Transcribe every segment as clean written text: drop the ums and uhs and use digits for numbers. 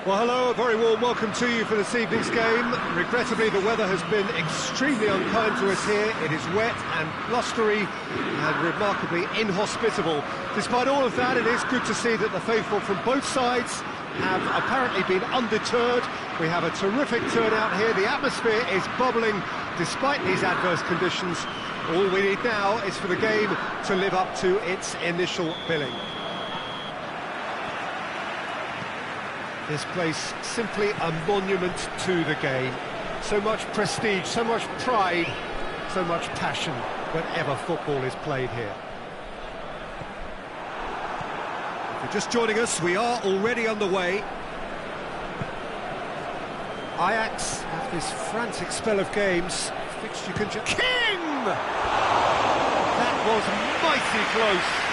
Well, hello, a very warm welcome to you for this evening's game. Regrettably, the weather has been extremely unkind to us here. It is wet and blustery and remarkably inhospitable. Despite all of that, it is good to see that the faithful from both sides have apparently been undeterred. We have a terrific turnout here. The atmosphere is bubbling despite these adverse conditions. All we need now is for the game to live up to its initial billing. This place simply a monument to the game. So much prestige, so much pride, so much passion whenever football is played here. If you're just joining us, we are already underway. Ajax have this frantic spell of games. Fixture King! That was mighty close.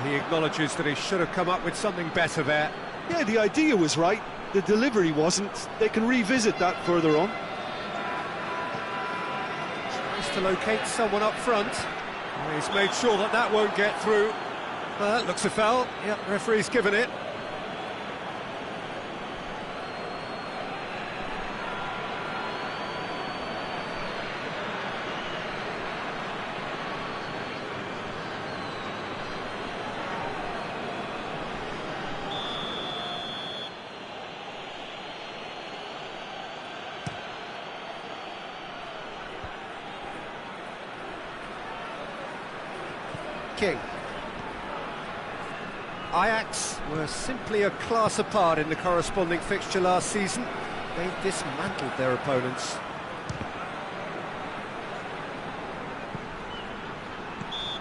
He acknowledges that he should have come up with something better there. Yeah, the idea was right, the delivery wasn't. They can revisit that further on. Tries to locate someone up front. He's made sure that that won't get through. That looks a foul. Yep, referee's given it. King. Ajax were simply a class apart in the corresponding fixture last season. They dismantled their opponents.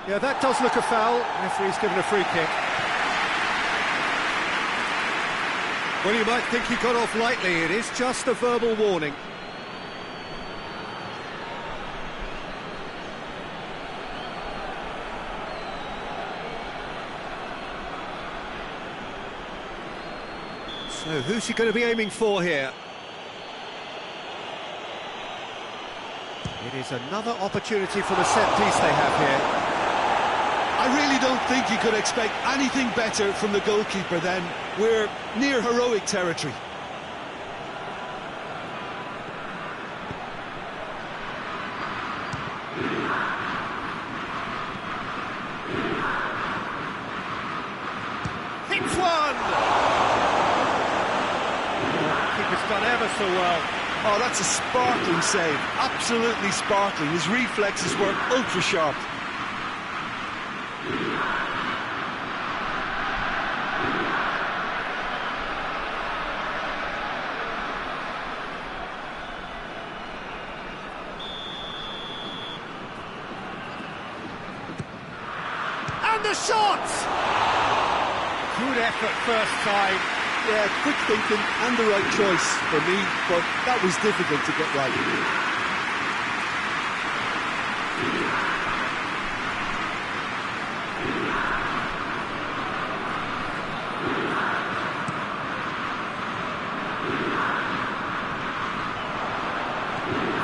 Yeah, that does look a foul. Referee's given a free kick. Well, you might think he got off lightly. It is just a verbal warning. So, who's he going to be aiming for here? It is another opportunity for the set piece they have here. I really don't think you could expect anything better from the goalkeeper then. We're near heroic territory. Hits one! Done ever so well. Oh, that's a sparkling save. Absolutely sparkling. His reflexes were ultra sharp. And the shot! Good effort first time. Yeah, quick thinking and the right choice for me, but that was difficult to get right.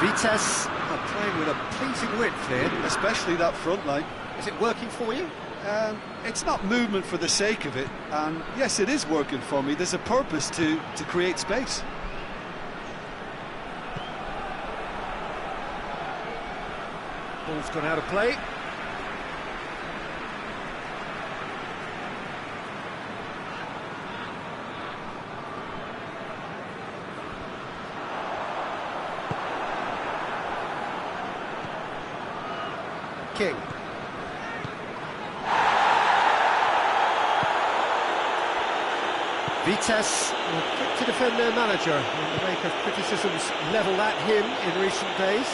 Vitesse are playing with a pleasing width here. Especially that front line. Is it working for you? It's not movement for the sake of it, and yes, it is working for me. There's a purpose to create space. Ball's gone out of play. King. Vitesse were quick to defend their manager in the wake of criticisms levelled at him in recent days.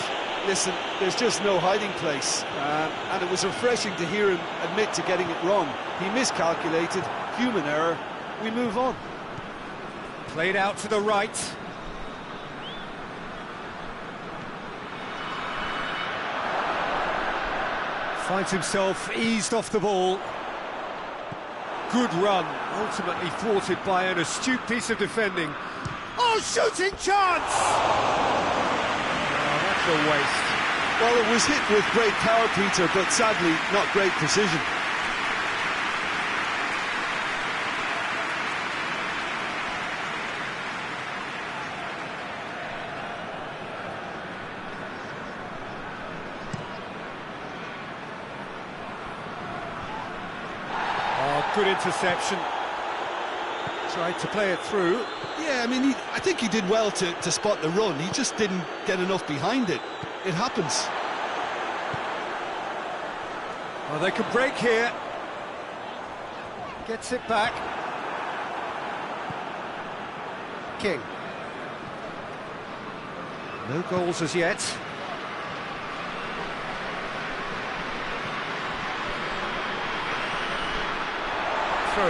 Listen, there's just no hiding place, and it was refreshing to hear him admit to getting it wrong. He miscalculated, human error, we move on. Played out to the right. Finds himself eased off the ball. Good run, ultimately thwarted by an astute piece of defending. Oh, shooting chance! Oh, that's a waste. Well, it was hit with great power, Peter, but sadly not great precision. Good interception. Tried to play it through. Yeah, I mean, I think he did well to spot the run. He just didn't get enough behind it. It happens. Oh, they could break here. Gets it back. King. No goals as yet. Through.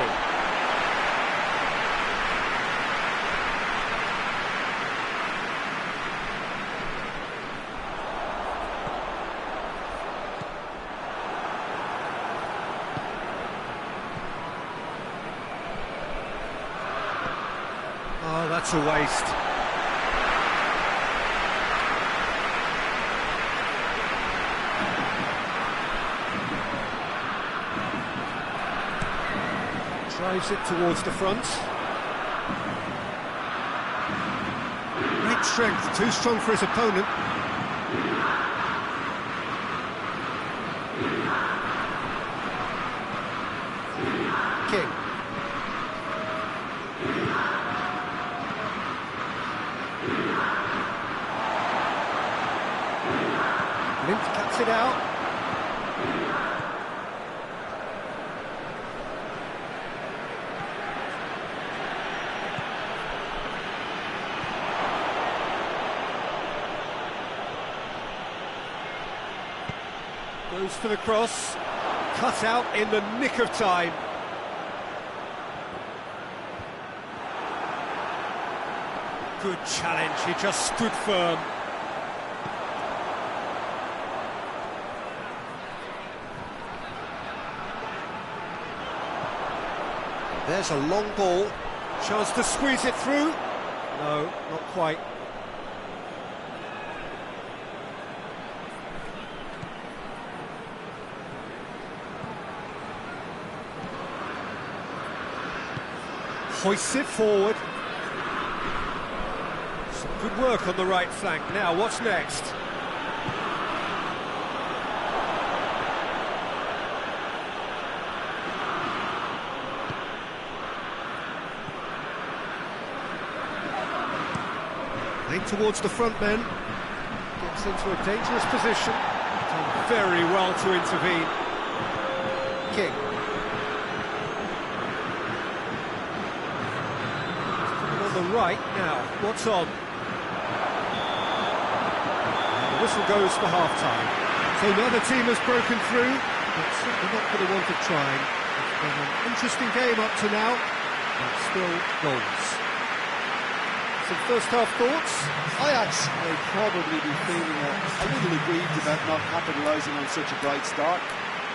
Oh, that's a waste. Drives it towards the front. Great strength, too strong for his opponent. King. Lint cuts it out. Goes for the cross, cut out in the nick of time. Good challenge, he just stood firm. There's a long ball, chance to squeeze it through. No, not quite. Hoists it forward. Some good work on the right flank. Now, what's next? Playing towards the front men. Gets into a dangerous position. Done very well to intervene. King. The right now, what's on? And the whistle goes for half-time. So neither team has broken through, but certainly not for the want of trying. It's been an interesting game up to now, but still goals. Some first-half thoughts? Ajax may probably be feeling a little aggrieved about not capitalising on such a bright start.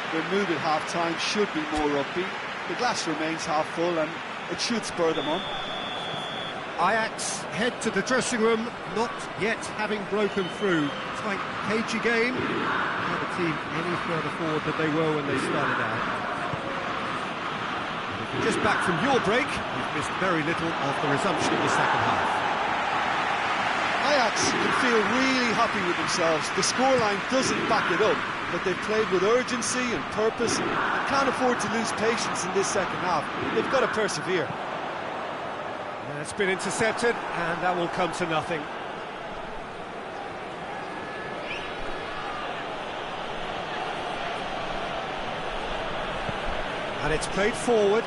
Their mood at half-time should be more upbeat. The glass remains half full and it should spur them on. Ajax head to the dressing room, not yet having broken through. Tight, cagey game. Not a team any further forward than they were when they started out. And if you're just back from your break, you've missed very little of the resumption of the second half. Ajax can feel really happy with themselves. The scoreline doesn't back it up, but they've played with urgency and purpose and can't afford to lose patience in this second half. They've got to persevere. It's been intercepted, and that will come to nothing. And it's played forward.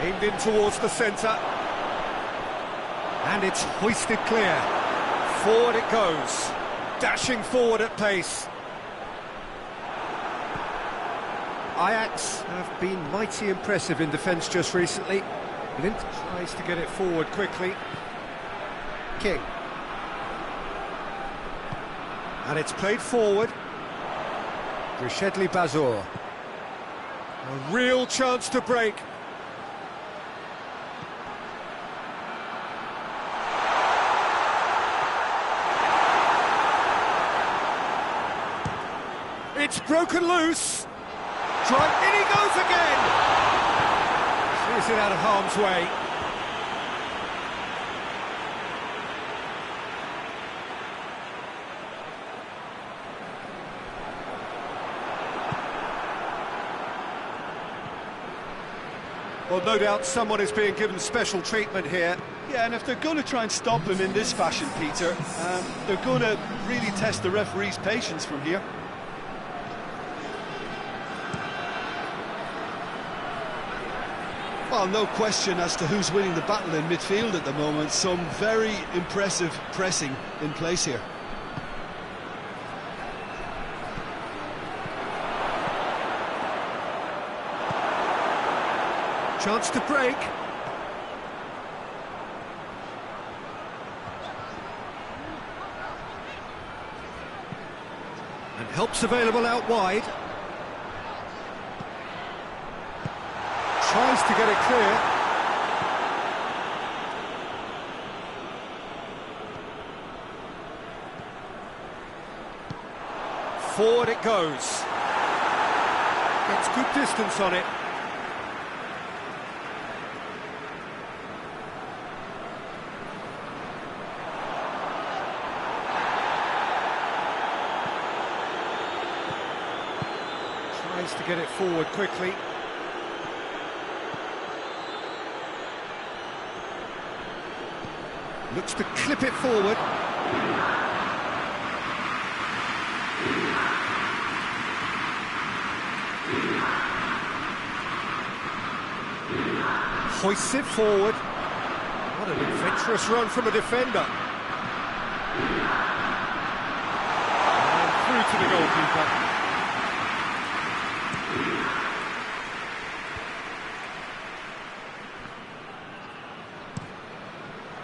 Aimed in towards the centre. And it's hoisted clear. Forward it goes. Dashing forward at pace. Ajax have been mighty impressive in defence just recently. Lint tries to get it forward quickly. King. And it's played forward. Rishedli Bazour. A real chance to break. It's broken loose. In he goes again. Clears it out of harm's way. Well, no doubt someone is being given special treatment here. Yeah, and if they're going to try and stop him in this fashion, Peter, they're going to really test the referee's patience from here. Well, no question as to who's winning the battle in midfield at the moment. Some very impressive pressing in place here. Chance to break. And help's available out wide. Tries to get it clear. Forward it goes. Gets good distance on it. Tries to get it forward quickly. Looks to clip it forward. Hoists it forward. What an adventurous run from a defender. And through to the goalkeeper.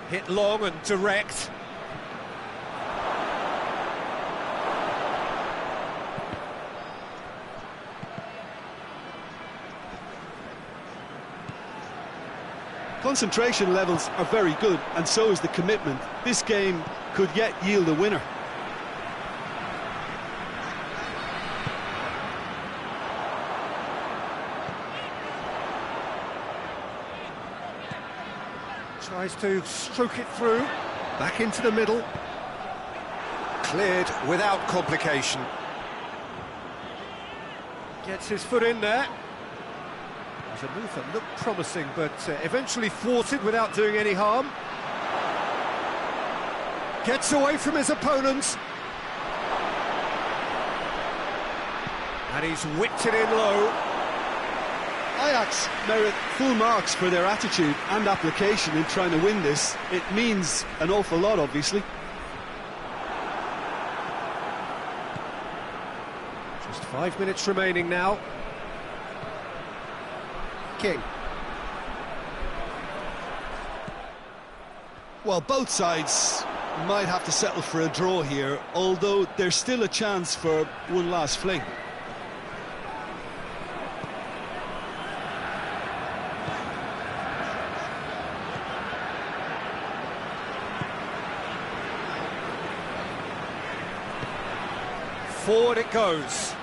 Hit long and direct. Concentration levels are very good, and so is the commitment. This game could yet yield a winner. Tries to stroke it through, back into the middle. Cleared without complication. Gets his foot in there. There's a move that looked promising, but eventually thwarted without doing any harm. Gets away from his opponents. And he's whipped it in low. Ajax merit full marks for their attitude and application in trying to win this. It means an awful lot, obviously. Just 5 minutes remaining now. King. Well, both sides might have to settle for a draw here, although there's still a chance for one last fling. Forward it goes.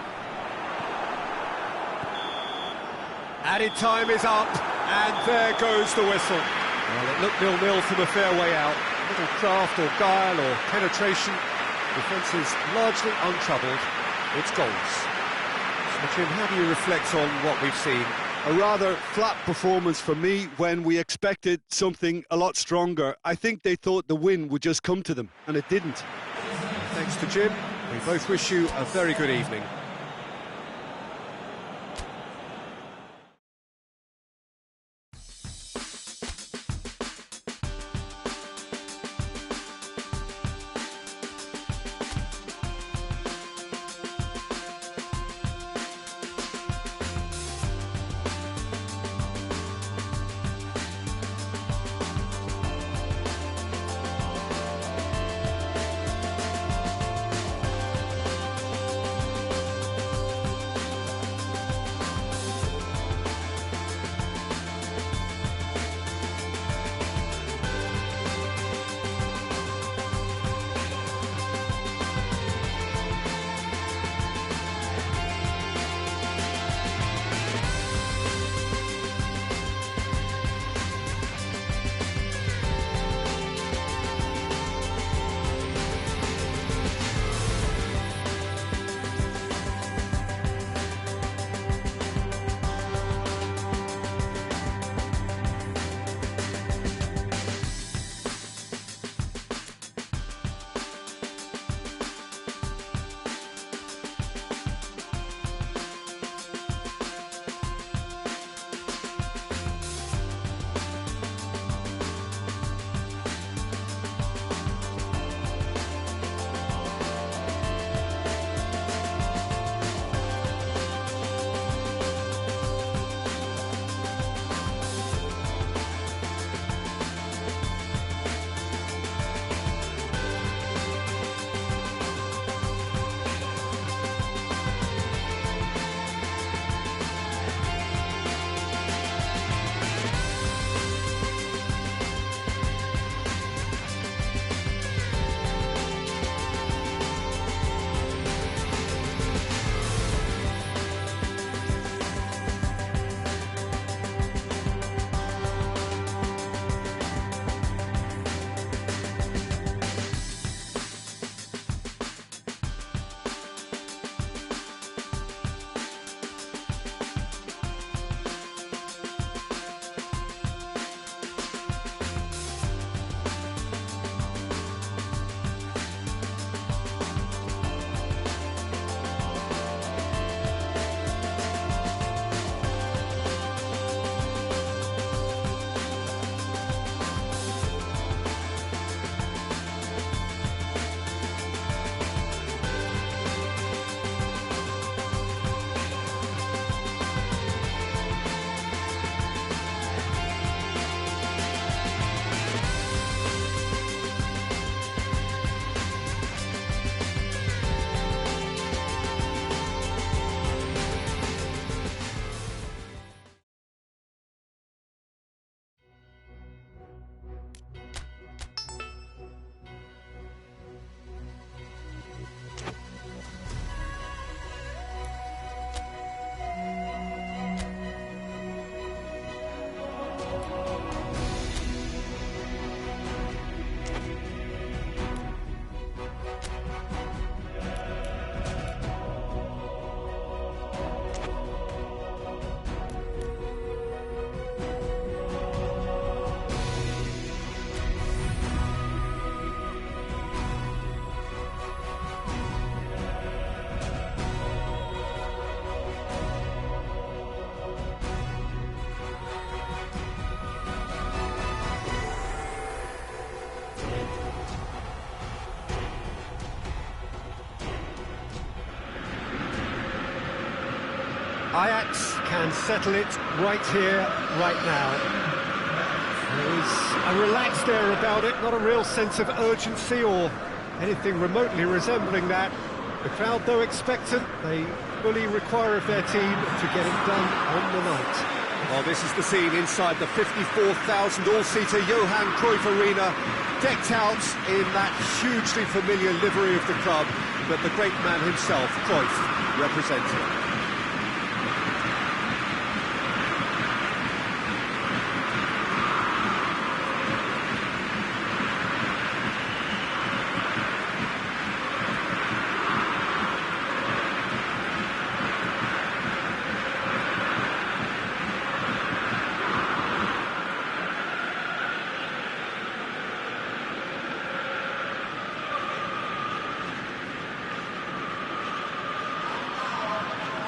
Added time is up, and there goes the whistle. Well, it looked 0-0 from a fair way out. Little craft or guile or penetration. Defence is largely untroubled. It's goals. So, Jim, how do you reflect on what we've seen? A rather flat performance for me when we expected something a lot stronger. I think they thought the win would just come to them, and it didn't. Thanks to Jim. We both wish you a very good evening. Ajax can settle it right here, right now. There is a relaxed air about it, not a real sense of urgency or anything remotely resembling that. The crowd, though expectant, they fully require of their team to get it done on the night. Well, this is the scene inside the 54,000 all-seater Johan Cruyff Arena, decked out in that hugely familiar livery of the club that the great man himself, Cruyff, represented.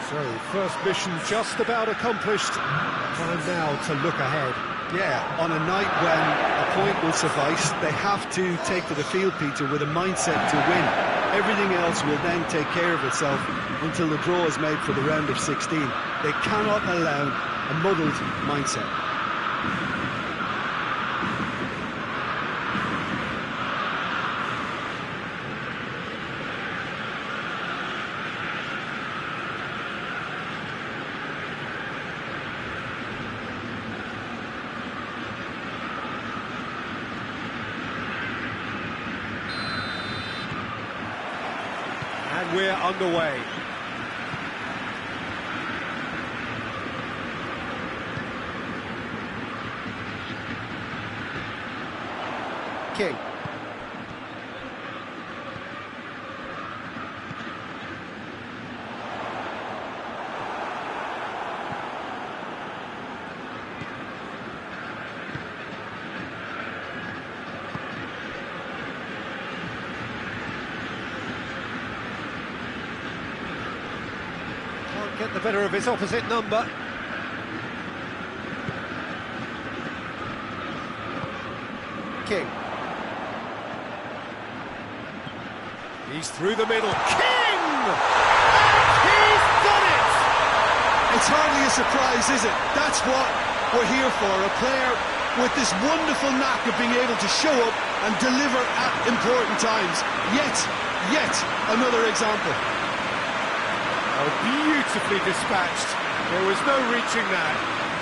So, first mission just about accomplished. Time now to look ahead. Yeah, on a night when a point will suffice, they have to take to the field, Peter, with a mindset to win. Everything else will then take care of itself until the draw is made for the round of 16. They cannot allow a muddled mindset. And we're underway. King. Get the better of his opposite number. King. He's through the middle. King! He's done it! It's hardly a surprise, is it? That's what we're here for. A player with this wonderful knack of being able to show up and deliver at important times. Yet another example. Oh, beautifully dispatched. There was no reaching that.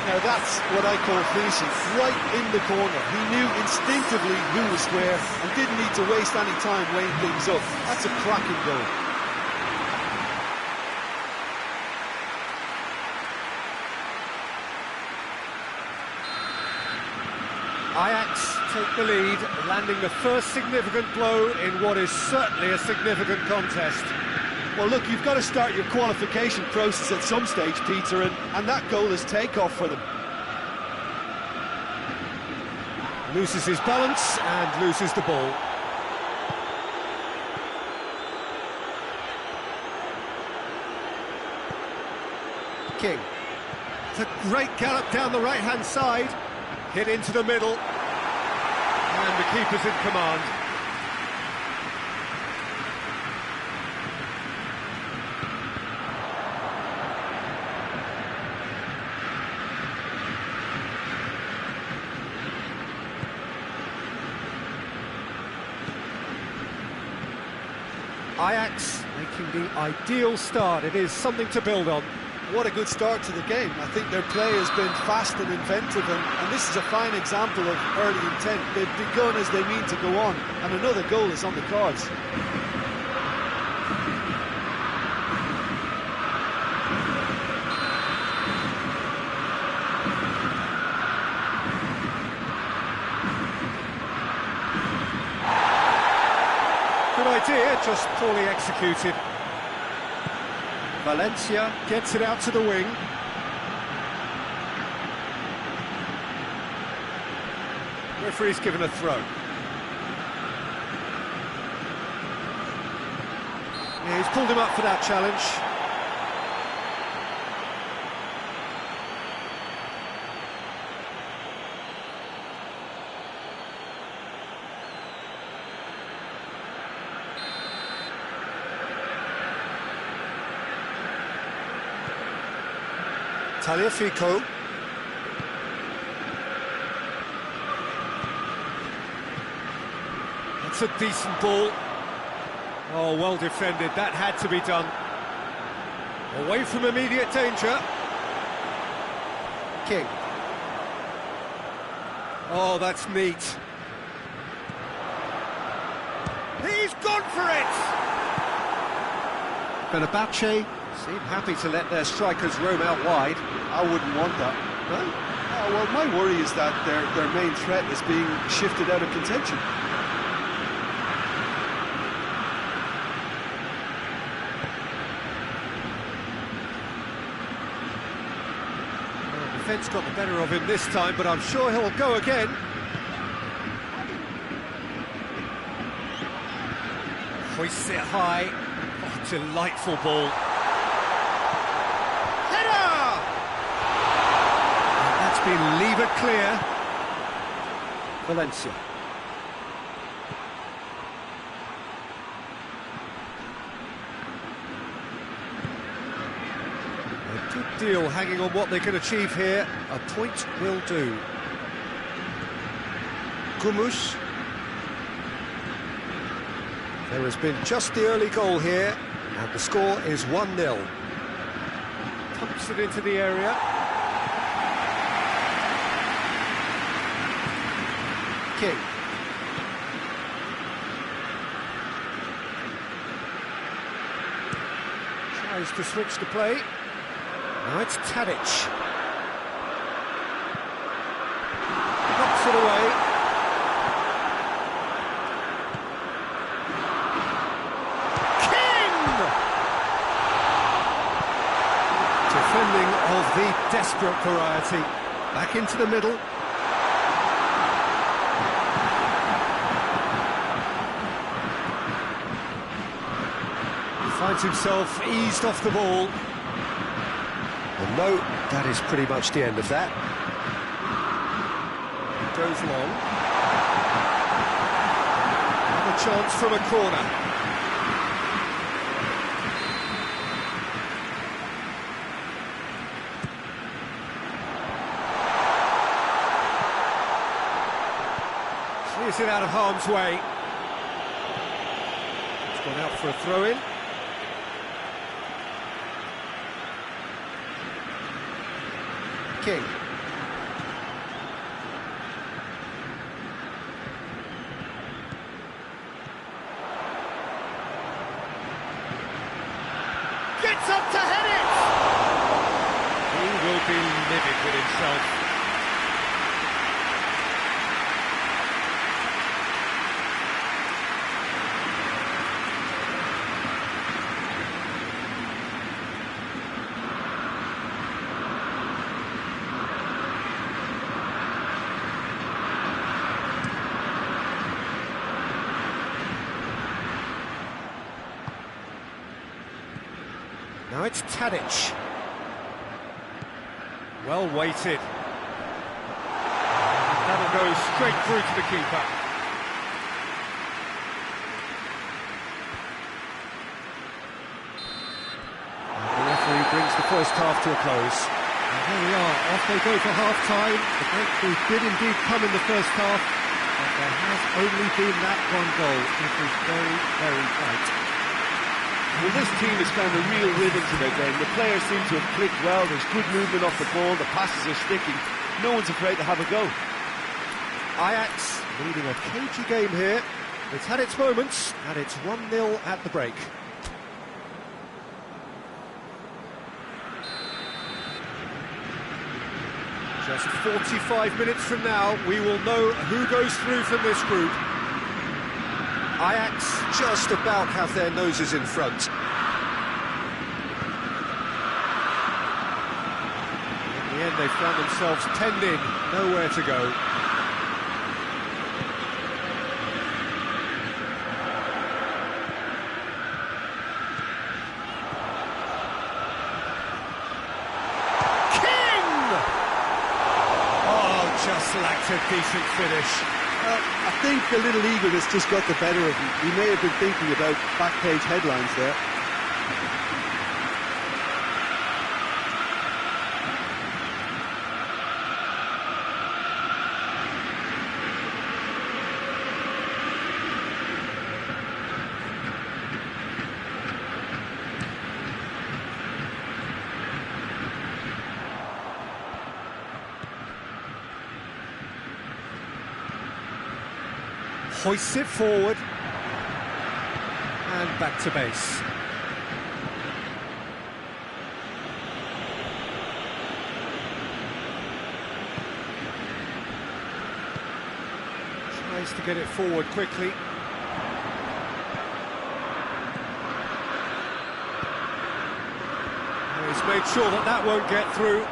Now that's what I call finishing, right in the corner. He knew instinctively who was square and didn't need to waste any time weighing things up. That's a cracking goal. Ajax take the lead, landing the first significant blow in what is certainly a significant contest. Well, look, you've got to start your qualification process at some stage, Peter, and that goal is takeoff for them. Loses his balance and loses the ball. King. It's a great gallop down the right-hand side. Hit into the middle. And the keeper's in command. Ajax making the ideal start. It is something to build on. What a good start to the game. I think their play has been fast and inventive, and this is a fine example of early intent. They've begun as they mean to go on, and another goal is on the cards. Good idea, just poorly executed. Valencia gets it out to the wing. Referee's given a throw. Yeah, he's pulled him up for that challenge. Taliafico. That's a decent ball. Oh, well defended. That had to be done. Away from immediate danger. King. Oh, that's neat. He's gone for it! Fenerbahce seem happy to let their strikers roam out wide. I wouldn't want that. No? Oh, well, my worry is that their main threat is being shifted out of contention. Well, defence got the better of him this time, but I'm sure he'll go again. Hoists it high. Oh, delightful ball. Header! And that's been levered clear. Valencia. A good deal hanging on what they can achieve here. A point will do. Gumus. There has been just the early goal here, and the score is 1-0. Pumps it into the area. King. Tries to switch the play. Now it's Tadic. Knocks it away. Defending of the desperate variety. Back into the middle. He finds himself eased off the ball. And no, that is pretty much the end of that. Goes long. Another chance from a corner. Is it out of harm's way? It's gone out for a throw-in. King. Gets up to head it! He will be livid with himself. Now it's Tadic. Well weighted. That'll go straight through to the keeper. And the referee brings the first half to a close. And here we are, off they go for half-time. The breakthrough did indeed come in the first half, but there has only been that one goal. It was very, very tight. Well, this team has found a real rhythm to their game. The players seem to have clicked well. There's good movement off the ball. The passes are sticking. No one's afraid to have a go. Ajax leading a cagey game here. It's had its moments, and it's 1-0 at the break. Just 45 minutes from now, we will know who goes through from this group. Ajax just about have their noses in front. In the end, they found themselves penned in, nowhere to go. King! Oh, just lacked a decent finish. I think a little eagerness just got the better of him. He may have been thinking about back-page headlines there. hoists it forward. And back to base. Tries to get it forward quickly. He's made sure that that won't get through.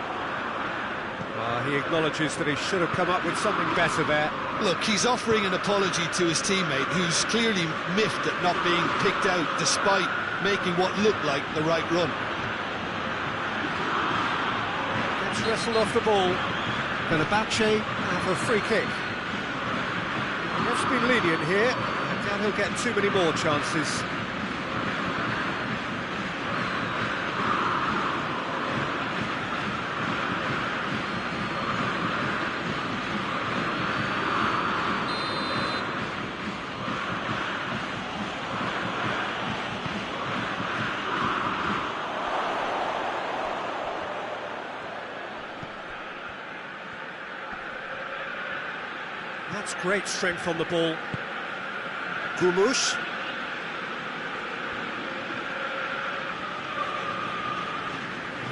He acknowledges that he should have come up with something better there. Look, he's offering an apology to his teammate, who's clearly miffed at not being picked out despite making what looked like the right run. Gets wrestled off the ball. Fenerbahce have a free kick. The ref's been lenient here. I doubt he'll get too many more chances. That's great strength on the ball. Gumush.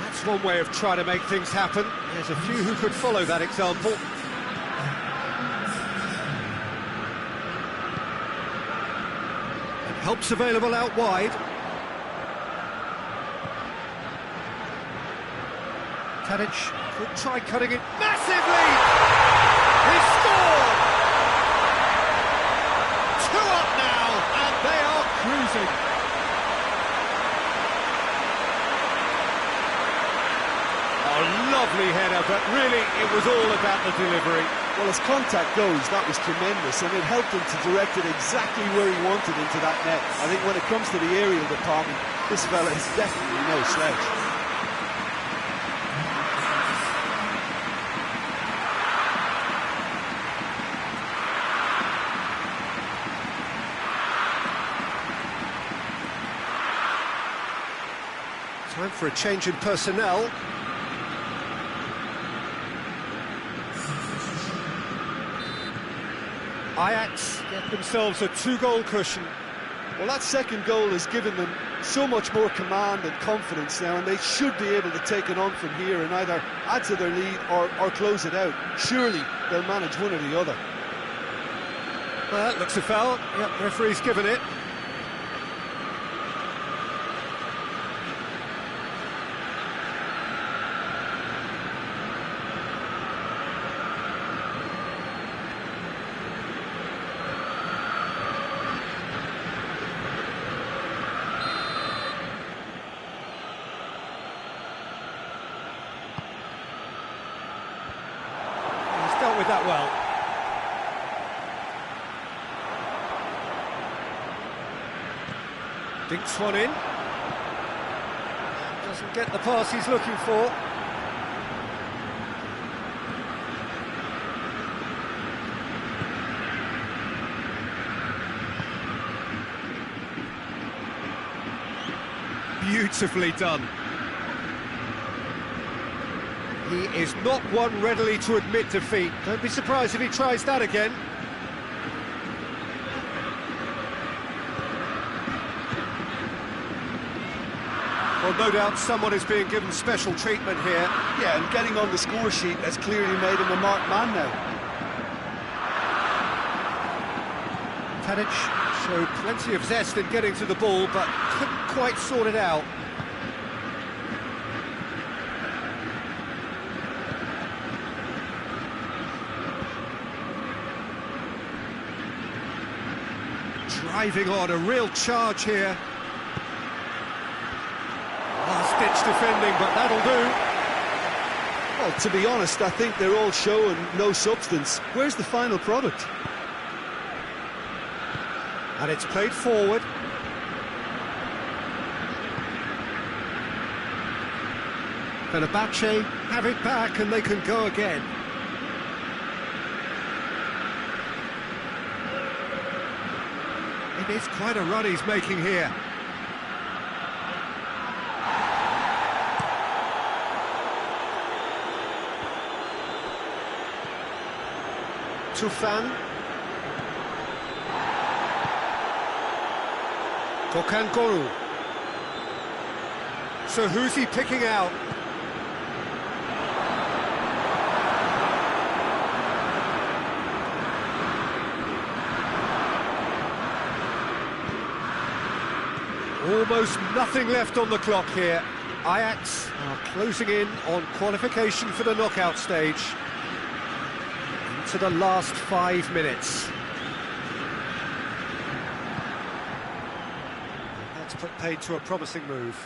That's one way of trying to make things happen. There's a few who could follow that example. And help's available out wide. Tadic could try cutting it. Massive lead! He scored! 2 up now, and they are cruising. Oh, lovely header, but really it was all about the delivery. Well, as contact goes, that was tremendous, and it helped him to direct it exactly where he wanted into that net. I think when it comes to the aerial department, this fella is definitely no slouch. Time for a change in personnel. Ajax get themselves a 2-goal cushion. Well, that second goal has given them so much more command and confidence now, and they should be able to take it on from here and either add to their lead or close it out. Surely they'll manage one or the other. Well, that looks a foul. Yep, referee's given it. Dealt with that well. Dinks one in. Doesn't get the pass he's looking for. Beautifully done. He is not one readily to admit defeat. Don't be surprised if he tries that again. Well, no doubt someone is being given special treatment here. Yeah, and getting on the score sheet has clearly made him a marked man now. Tadic showed plenty of zest in getting to the ball, but couldn't quite sort it out. Driving on, a real charge here. Last-ditch defending, but that'll do. Well, to be honest, I think they're all show and no substance. Where's the final product? And it's played forward. Fenerbahce have it back and they can go again. It is quite a run he's making here. Tufan. Kokankoru. So who's he picking out? Almost nothing left on the clock here. Ajax are closing in on qualification for the knockout stage. Into the last 5 minutes. That's put paid to a promising move.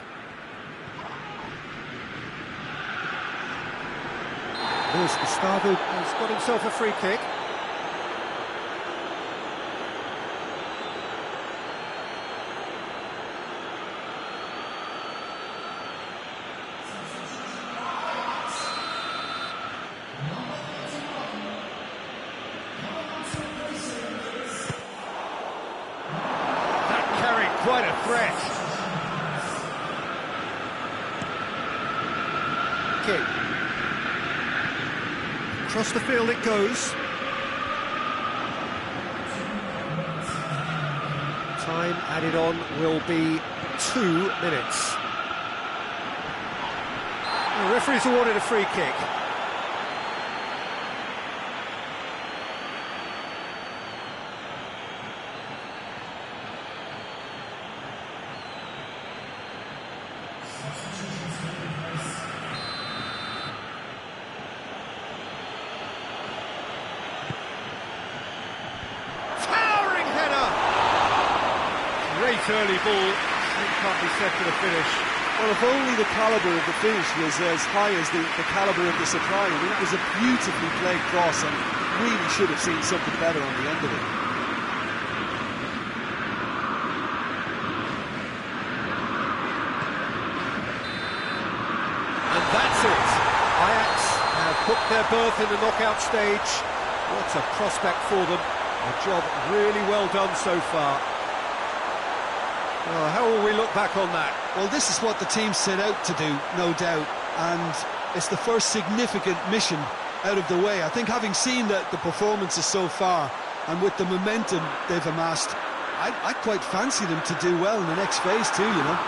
Luis Gustavo has got himself a free kick. Quite a threat. Kick. Across the field it goes. Time added on will be 2 minutes. The referee's awarded a free kick. Great early ball, it can't be said for the finish. Well, if only the calibre of the finish was as high as the calibre of the supply. I mean, that was a beautifully played cross and really should have seen something better on the end of it. And that's it. Ajax have booked their berth in the knockout stage. What a prospect for them. A job really well done so far. Oh, how will we look back on that? Well, this is what the team set out to do, no doubt, and it's the first significant mission out of the way. I think having seen the performances so far, and with the momentum they've amassed, I quite fancy them to do well in the next phase too, you know.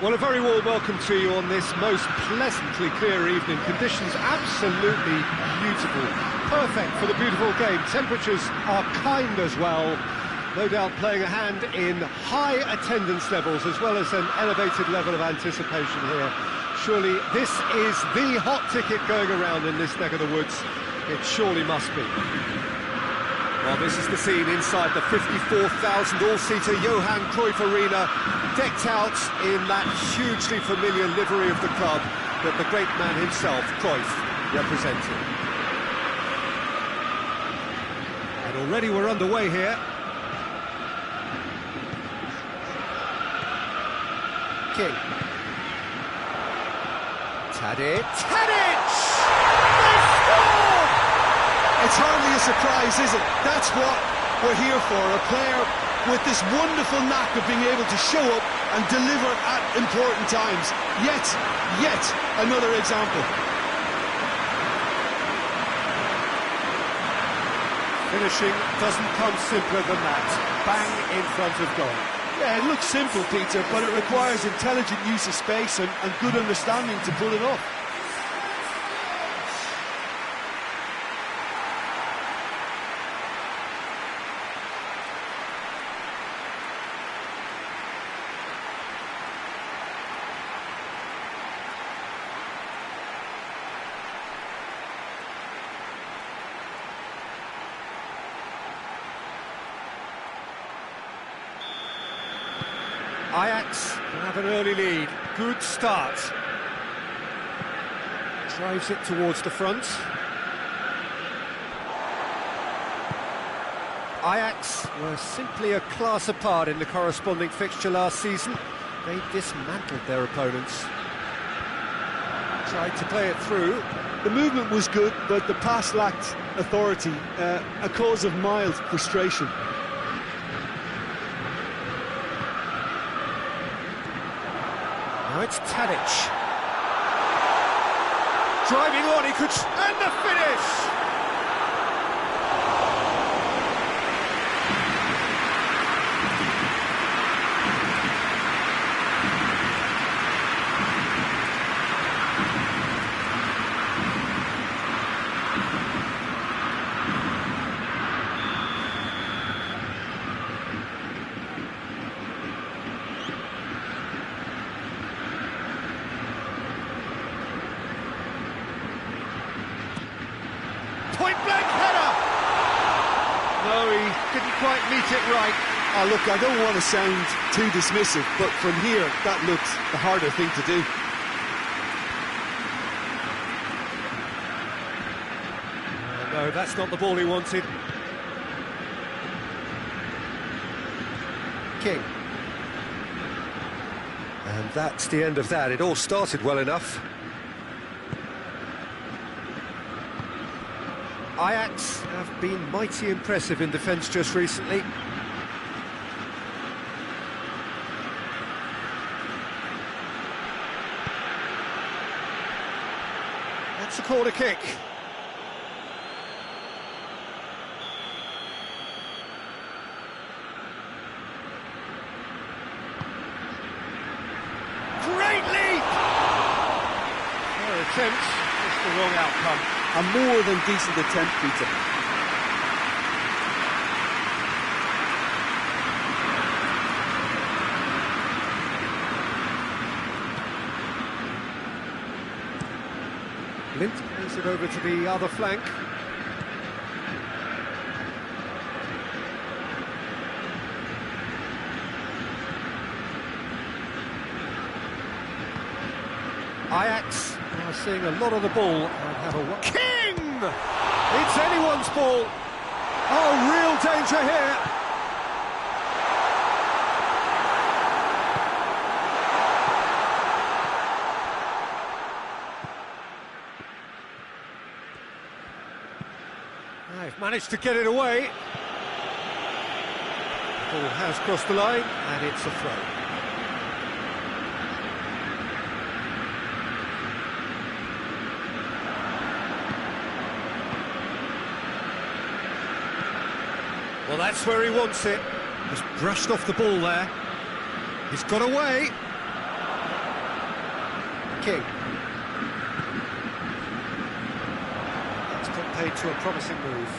Well, a very warm welcome to you on this most pleasantly clear evening. Conditions absolutely beautiful. Perfect for the beautiful game. Temperatures are kind as well. No doubt playing a hand in high attendance levels as well as an elevated level of anticipation here. Surely this is the hot ticket going around in this neck of the woods. It surely must be. Well, this is the scene inside the 54,000 all-seater Johan Cruyff Arena, decked out in that hugely familiar livery of the club that the great man himself, Cruyff, represented. And already we're underway here. King. Tadic! They score! It's hardly a surprise, is it? That's what we're here for, a player with this wonderful knack of being able to show up and deliver at important times. Yet another example. Finishing doesn't come simpler than that. Bang in front of goal. Yeah, it looks simple, Peter, but it requires intelligent use of space and good understanding to pull it off. Ajax have an early lead. Good start. Drives it towards the front. Ajax were simply a class apart in the corresponding fixture last season. They dismantled their opponents. Tried to play it through. The movement was good, but the pass lacked authority, a cause of mild frustration. Now it's Tadic. Driving on, he could... and the finish! Point-blank header! No, he didn't quite meet it right. Oh, look, I don't want to sound too dismissive, but from here, that looked the harder thing to do. No, that's not the ball he wanted. King. And that's the end of that. It all started well enough. Ajax have been mighty impressive in defence just recently. That's a corner kick. Great leap! Their attempt, just the wrong outcome. A more than decent attempt, Peter. Lint plays it over to the other flank. Ajax are seeing a lot of the ball and have a... King! It's anyone's ball. Oh, real danger here. They've managed to get it away. Ball has crossed the line and it's a throw. Well, that's where he wants it. Just brushed off the ball there. He's got away. King. That's got paid to a promising move.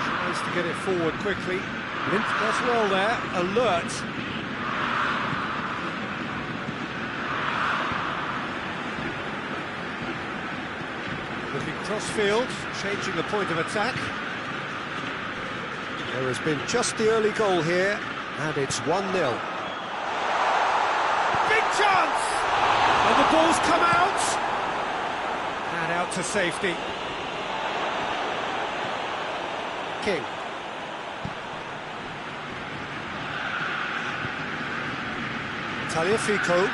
Tries to get it forward quickly. Does well there, alert. Looking cross-field, changing the point of attack. There has been just the early goal here, and it's 1-0. Big chance! And the ball's come out! And out to safety. King. Tagliafico.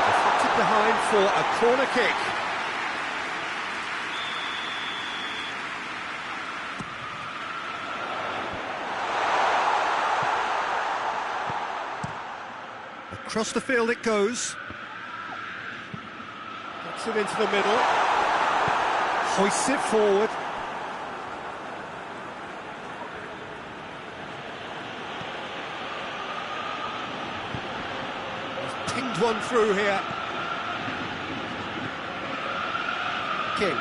Deflected behind for a corner kick. Across the field it goes. Gets it into the middle. Hoists it forward. He's pinged one through here. King.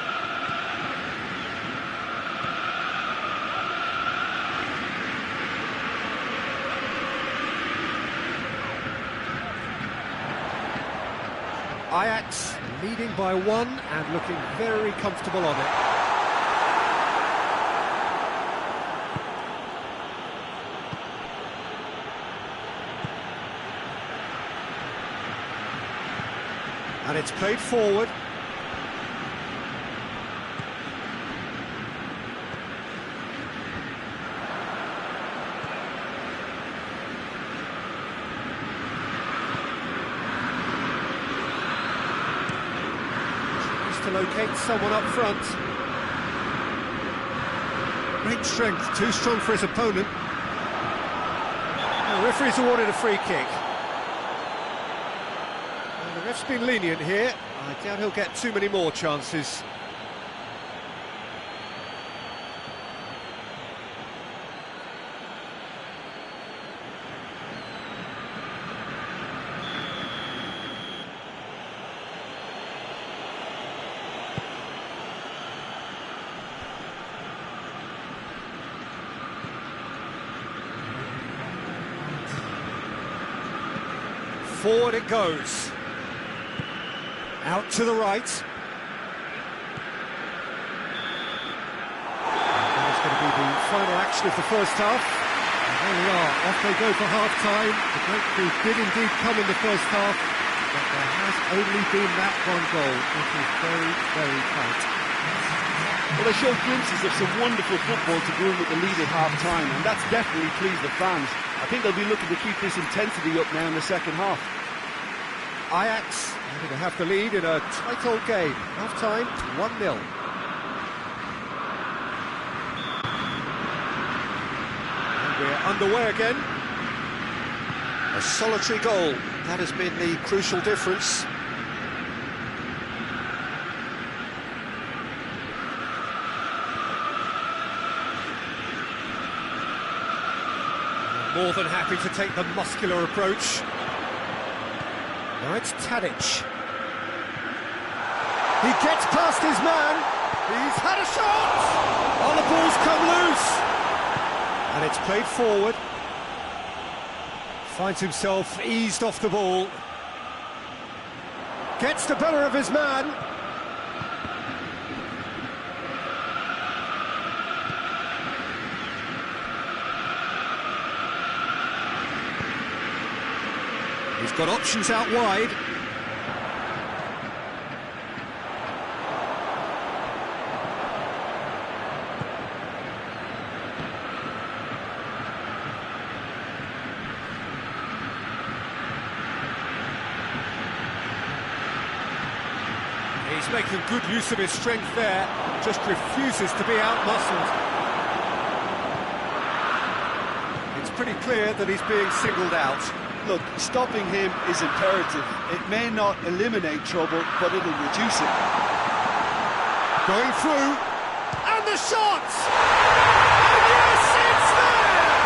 Ajax leading by 1 and looking very comfortable on it. And it's played forward. To locate someone up front. Great strength, too strong for his opponent. The referee's awarded a free kick. And the ref's been lenient here. I doubt he'll get too many more chances. Forward it goes. Out to the right. And that is going to be the final action of the first half. And there we are, off they go for half-time. The breakthrough did indeed come in the first half, but there has only been that one goal. It is very, very tight. Well, they showed glimpses of some wonderful football to go in with the lead at half-time, and that's definitely pleased the fans. I think they'll be looking to keep this intensity up now in the second half. Ajax going to have the lead in a tight old game. Half-time, 1-0. And we're underway again. A solitary goal. That has been the crucial difference. More than happy to take the muscular approach. Now it's Tadic. He gets past his man. He's had a shot. Oh, the ball's come loose. And it's played forward. Finds himself eased off the ball. Gets the better of his man. He's got options out wide. He's making good use of his strength there, just refuses to be out-muscled. It's pretty clear that he's being singled out. Look, stopping him is imperative. It may not eliminate trouble, but it'll reduce it. Going through. And the shot! And yes, it's there!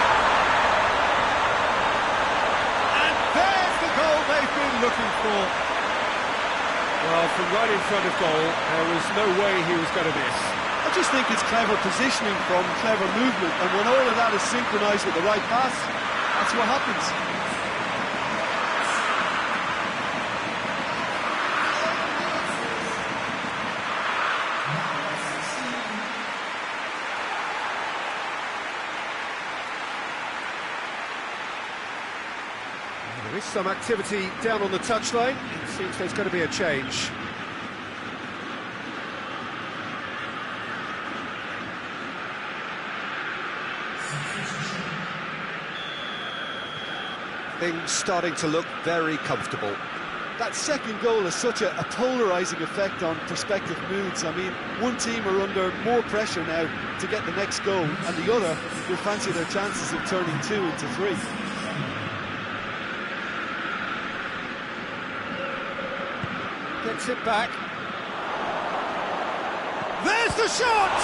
And there's the goal they've been looking for. Well, from right in front of goal, there was no way he was going to miss. I just think it's clever positioning from clever movement, and when all of that is synchronised with the right pass, that's what happens. There is some activity down on the touchline. It seems there's going to be a change. Things starting to look very comfortable. That second goal has such a polarising effect on prospective moods. I mean, one team are under more pressure now to get the next goal, and the other will fancy their chances of turning 2 into 3. Gets it back. There's the shot!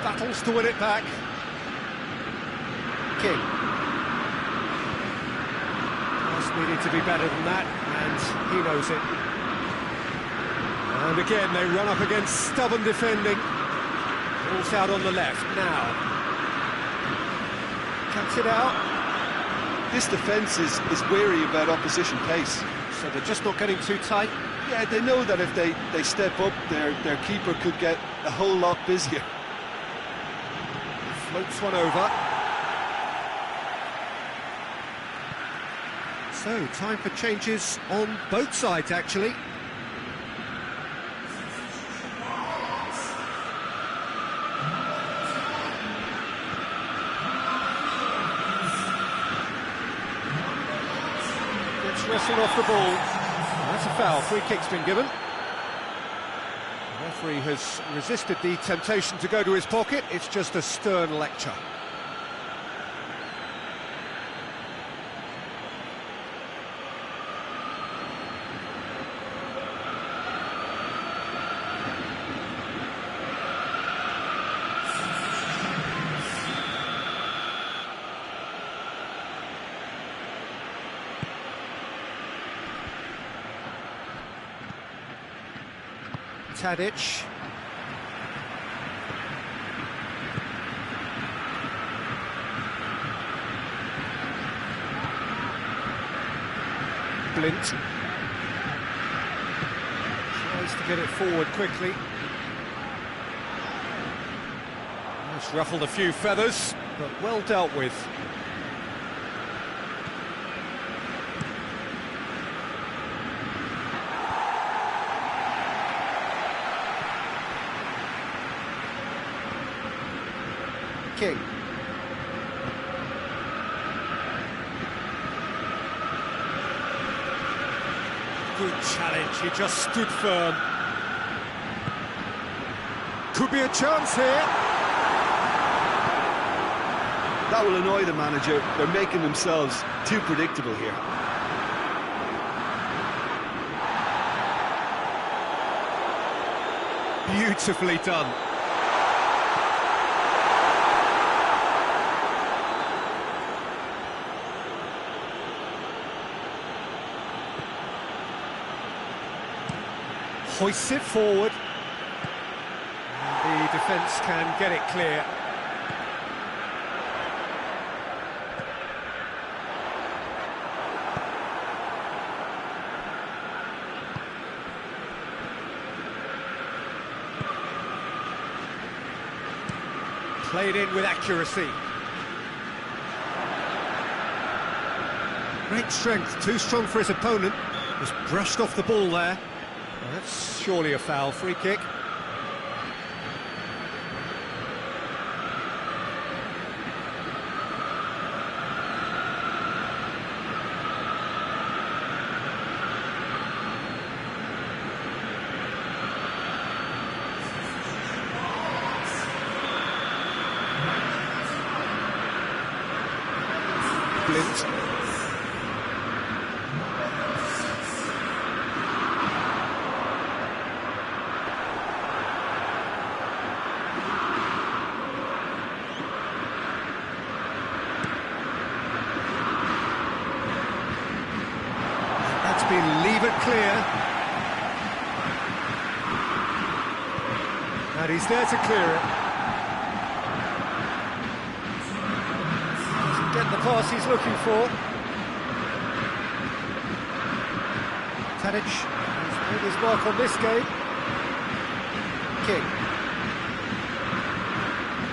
Battles to win it back. King. Pass needed to be better than that, and he knows it. And again, they run up against stubborn defending. Ball's out on the left now. Cuts it out. This defence is wary about opposition pace. So they're just not getting too tight. Yeah, they know that if they step up, their keeper could get a whole lot busier. Floats one over. So, time for changes on both sides, actually. Gets wrestled off the ball. That's a foul. Free kick's been given. The referee has resisted the temptation to go to his pocket. It's just a stern lecture. Tadic. Blint. Tries to get it forward quickly. It's ruffled a few feathers, but well dealt with. King. Good challenge, he just stood firm. Could be a chance here. That will annoy the manager. They're making themselves too predictable here. Beautifully done. Hoists it forward. And the defence can get it clear. Played in with accuracy. Great strength, too strong for his opponent. Just brushed off the ball there. Well, that's surely a foul. Free kick. left. That's been levered clear. And he's there to clear it. Doesn't get the pass he's looking for. Tadic has made his mark on this game. King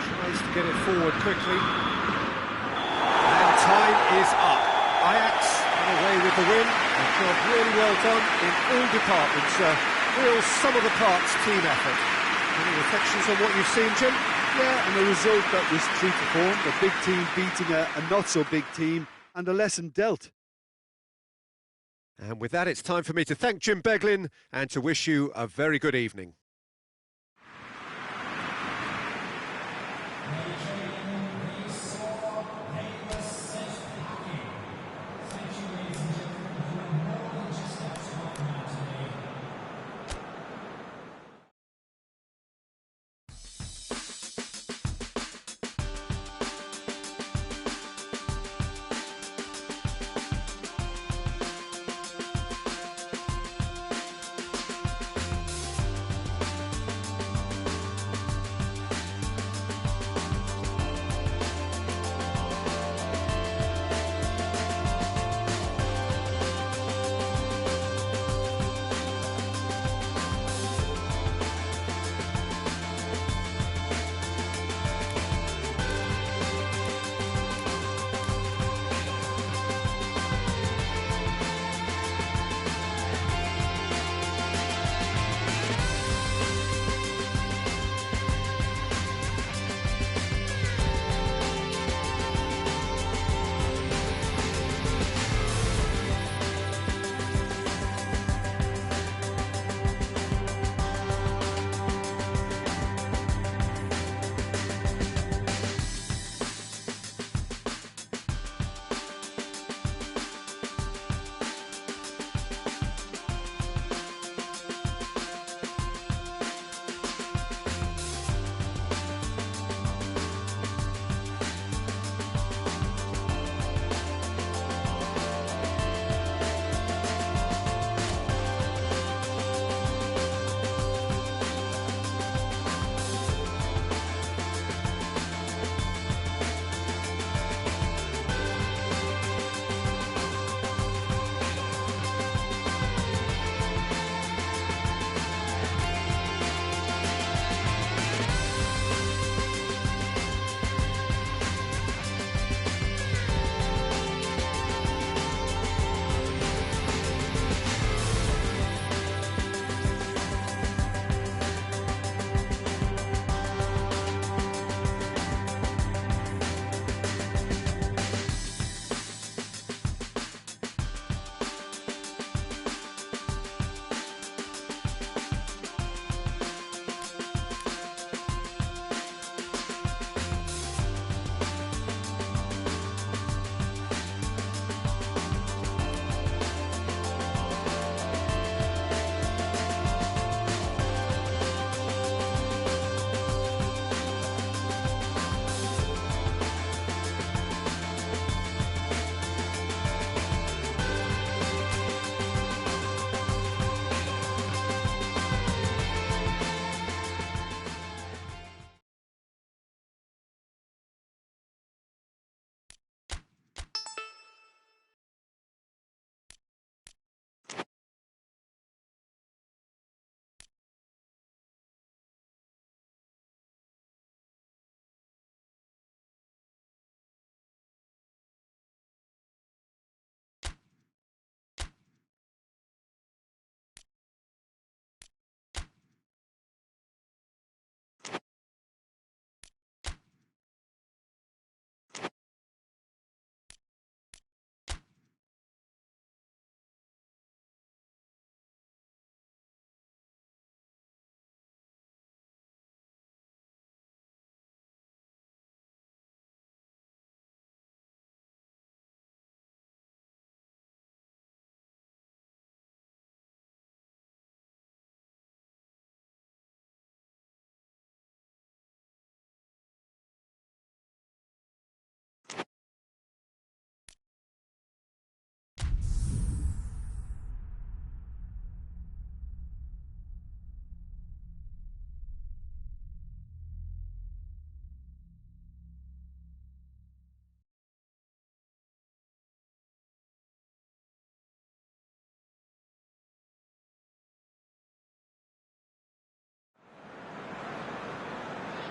tries to get it forward quickly. And time is up. Ajax away with the win. A job really well done in all departments. Real sum-of-the-parts team effort. Any reflections on what you've seen, Jim? Yeah, and a result that was true to form. A big team beating a not-so-big team, and a lesson dealt. And with that, it's time for me to thank Jim Beglin and to wish you a very good evening.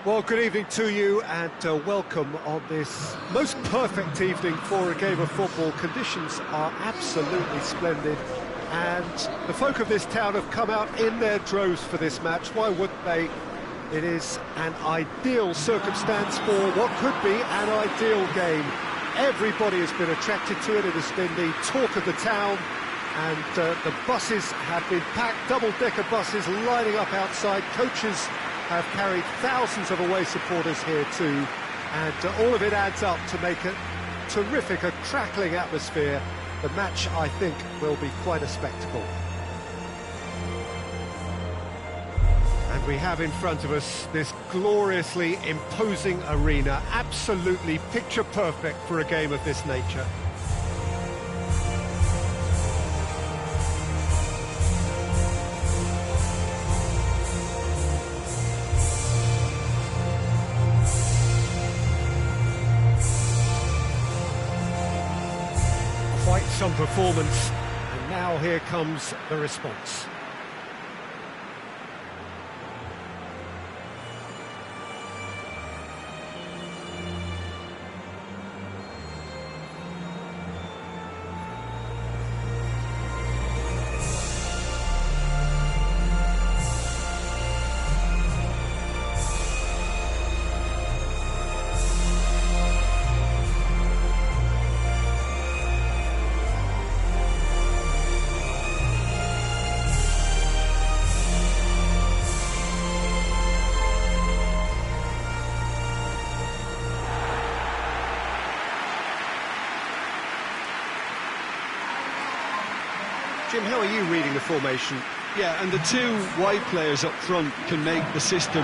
Well, good evening to you and welcome on this most perfect evening for a game of football. Conditions are absolutely splendid and the folk of this town have come out in their droves for this match. Why wouldn't they? It is an ideal circumstance for what could be an ideal game. Everybody has been attracted to it. It has been the talk of the town, and the buses have been packed, double-decker buses lining up outside. Coaches have carried thousands of away supporters here too, and all of it adds up to make a terrific, a crackling atmosphere. The match, I think, will be quite a spectacle. And we have in front of us this gloriously imposing arena, absolutely picture perfect for a game of this nature. Quite some performance, and now here comes the response. Jim, how are you reading the formation? Yeah, and the two wide players up front can make the system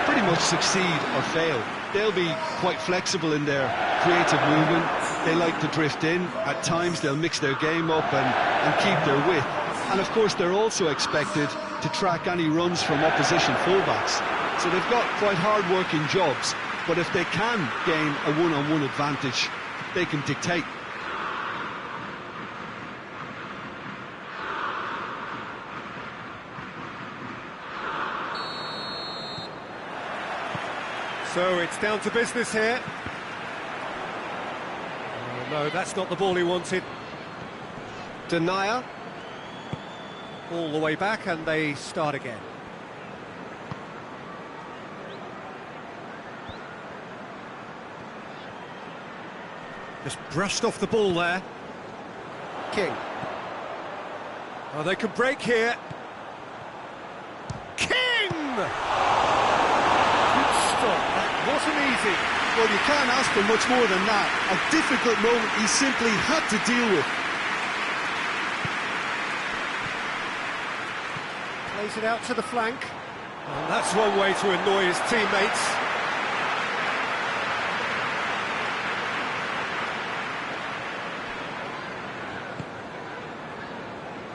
pretty much succeed or fail. They'll be quite flexible in their creative movement. They like to drift in. At times they'll mix their game up and keep their width. And of course they're also expected to track any runs from opposition fullbacks. So they've got quite hard-working jobs, but if they can gain a one-on-one advantage, they can dictate. So it's down to business here. Oh, no, that's not the ball he wanted. Denier. All the way back and they start again. Just brushed off the ball there. King. Oh, they could break here. King! Wasn't easy. Well, you can't ask for much more than that. A difficult moment he simply had to deal with. Plays it out to the flank. And that's one way to annoy his teammates.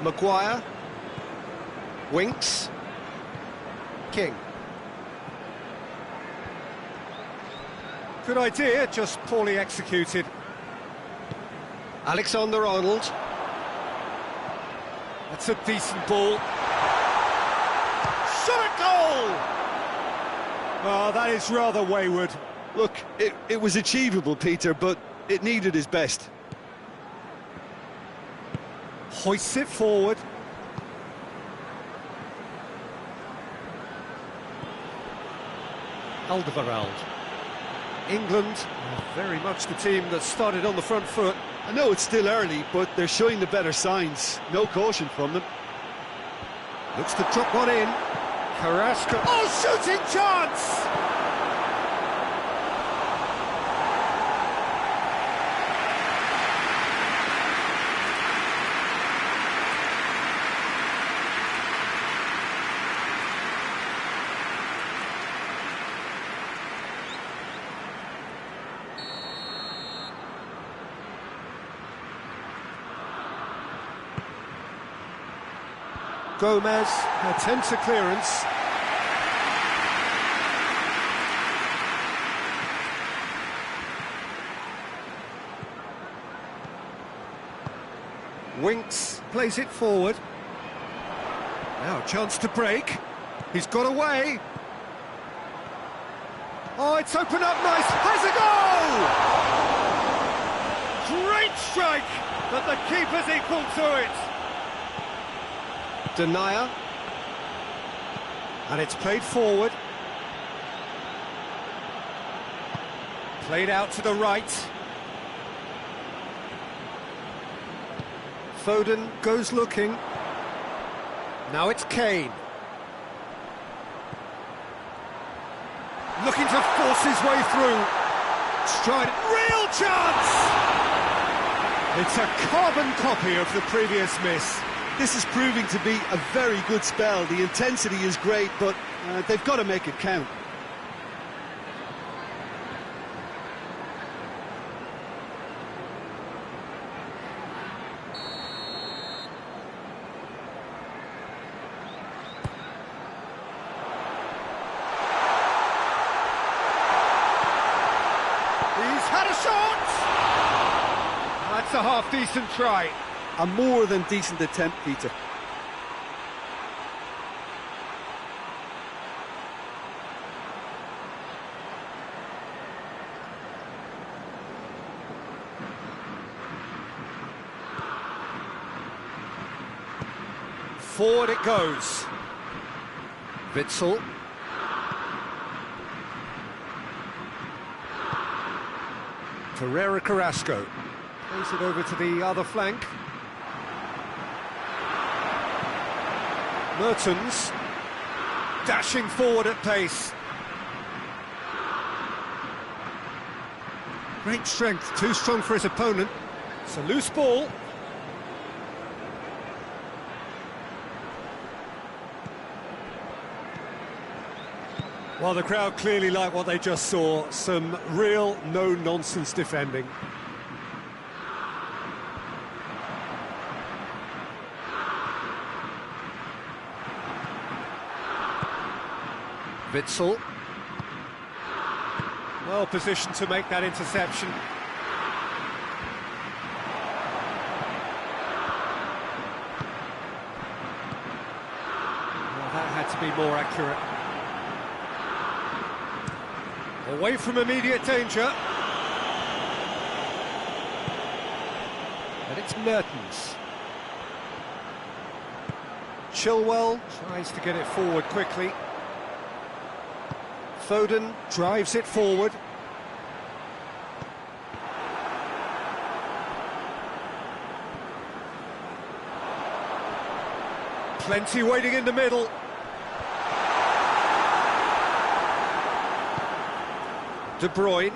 Maguire. Winks. King. Good idea, just poorly executed. Alexander-Arnold. That's a decent ball. Shot at goal! Oh, that is rather wayward. Look, it was achievable, Peter, but it needed his best. Hoists it forward. Alderweireld. England, very much the team that started on the front foot. I know it's still early, but they're showing the better signs. No caution from them. Looks to drop one in. Carrasco. Oh, shooting chance! Gomez attempts a clearance. Winks plays it forward. Now a chance to break. He's got away. Oh, it's opened up nice. Has a goal! Great strike, but the keeper's equal to it. Denier. And it's played forward. Played out to the right. Foden goes looking. Now it's Kane. Looking to force his way through. Stride. Real chance! It's a carbon copy of the previous miss. This is proving to be a very good spell. The intensity is great, but they've got to make it count. He's had a shot! That's a half-decent try. A more than decent attempt, Peter. Forward it goes. Witsel. Ferreira Carrasco. Plays it over to the other flank. Mertens. Dashing forward at pace. Great strength, too strong for his opponent. It's a loose ball. Well, the crowd clearly like what they just saw. Some real no-nonsense defending. Witsel. Well positioned to make that interception. Well, that had to be more accurate. Away from immediate danger. And it's Mertens. Chilwell tries to get it forward quickly. Foden drives it forward. Plenty waiting in the middle. De Bruyne.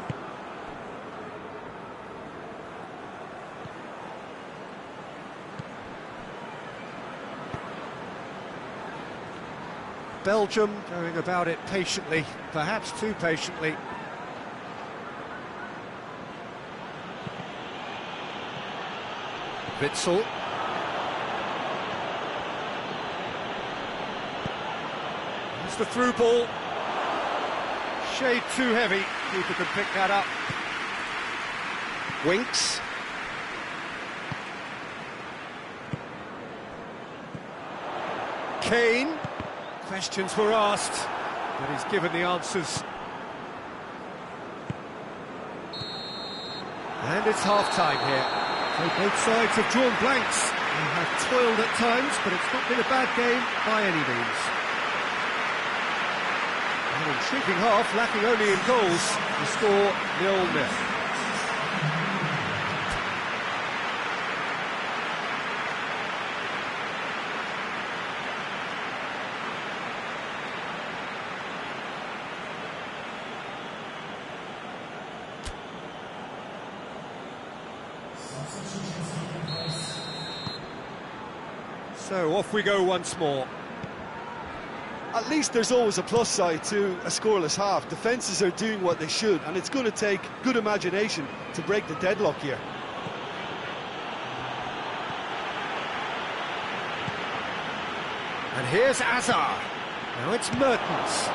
Belgium going about it patiently, perhaps too patiently. Witsel. It's the through ball. Shade too heavy. Keeper can pick that up. Winks. Kane. Questions were asked, but he's given the answers. And it's half-time here. So both sides have drawn blanks and have toiled at times, but it's not been a bad game by any means. An intriguing half, lacking only in goals. The score 0-0. So off we go once more. At least there's always a plus side to a scoreless half. Defences are doing what they should, and it's going to take good imagination to break the deadlock here. And here's Azar. Now it's Mertens.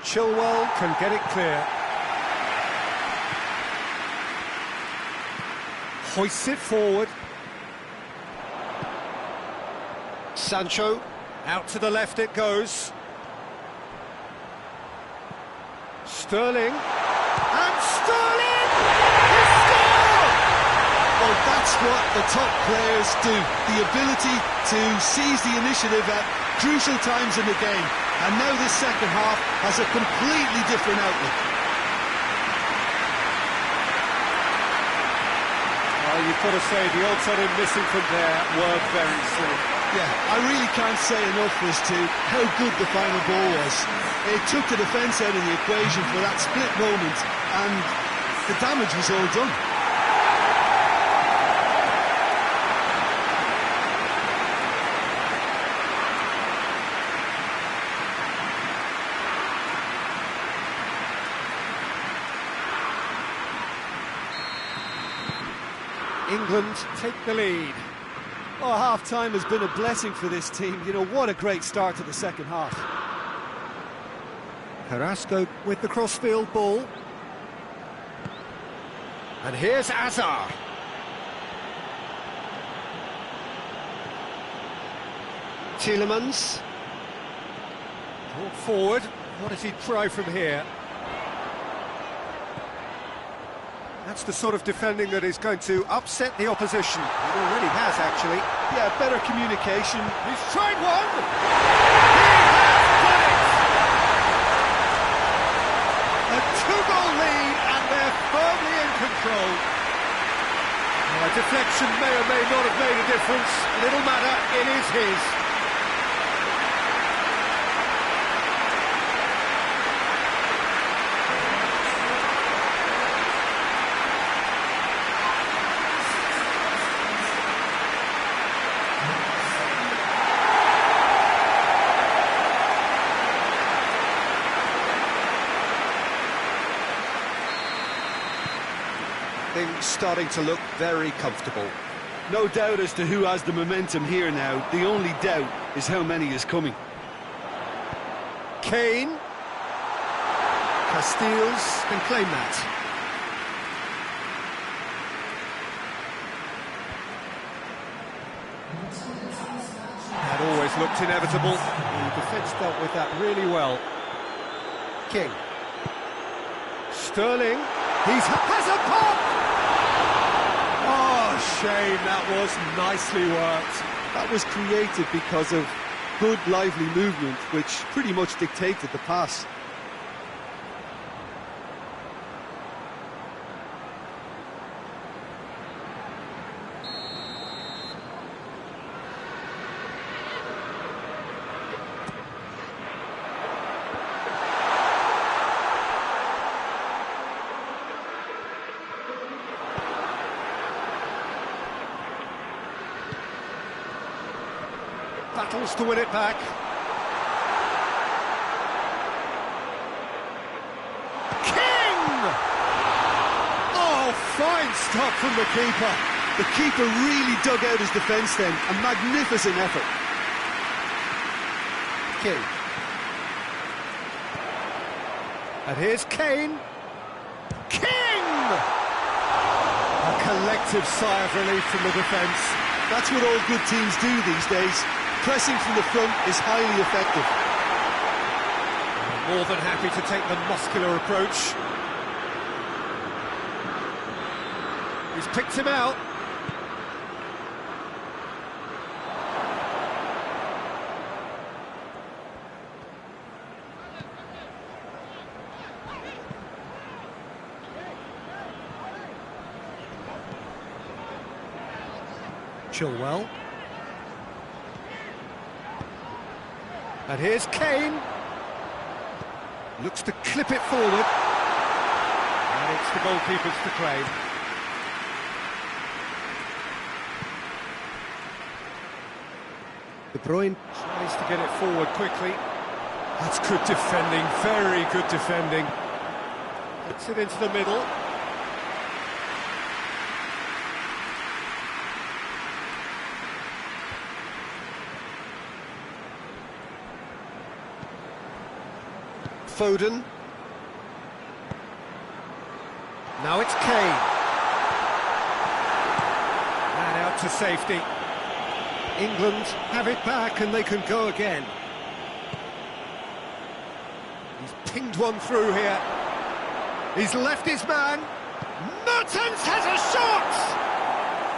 Chilwell can get it clear. Hoists it forward. Sancho, out to the left it goes. Sterling, and Sterling! He scored! Well, that's what the top players do. The ability to seize the initiative at crucial times in the game. And now this second half has a completely different outlook. Well, you've got to say the odds on him missing from there were very slim. Yeah, I really can't say enough as to how good the final ball was. It took the defence out of the equation for that split moment, and the damage was all done. England take the lead. Oh, half-time has been a blessing for this team. You know, what a great start to the second half. Carrasco with the crossfield ball. And here's Azar. Tielemans. Brought forward. What does he try from here? That's the sort of defending that is going to upset the opposition. It already has, actually. Yeah, better communication. He's tried one! He has done it! A two-goal lead, and they're firmly in control. A deflection may or may not have made a difference. Little matter, it is his. Things starting to look very comfortable. No doubt as to who has the momentum here now. The only doubt is how many is coming. Kane. Casteels can claim that. That always looked inevitable. The defence dealt with that really well. King. Sterling. Has a pop! Oh, shame, that was nicely worked. That was created because of good, lively movement, which pretty much dictated the pass. Battles to win it back. King! Oh, fine stop from the keeper. The keeper really dug out his defence then. A magnificent effort. King. And here's Kane. King! A collective sigh of relief from the defence. That's what all good teams do these days. Pressing from the front is highly effective. More than happy to take the muscular approach. He's picked him out. Chilwell. And here's Kane. Looks to clip it forward. And it's the goalkeepers to claim. De Bruyne tries to get it forward quickly. That's good defending, very good defending. Gets it into the middle. Foden. Now it's Kane. And out to safety. England have it back and they can go again. He's pinged one through here. He's left his man. Mertens has a shot!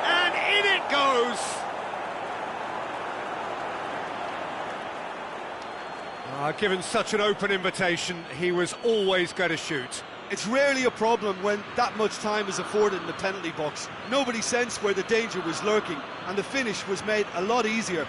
And in it goes! Given such an open invitation, he was always going to shoot. It's rarely a problem when that much time is afforded in the penalty box. Nobody sensed where the danger was lurking, and the finish was made a lot easier.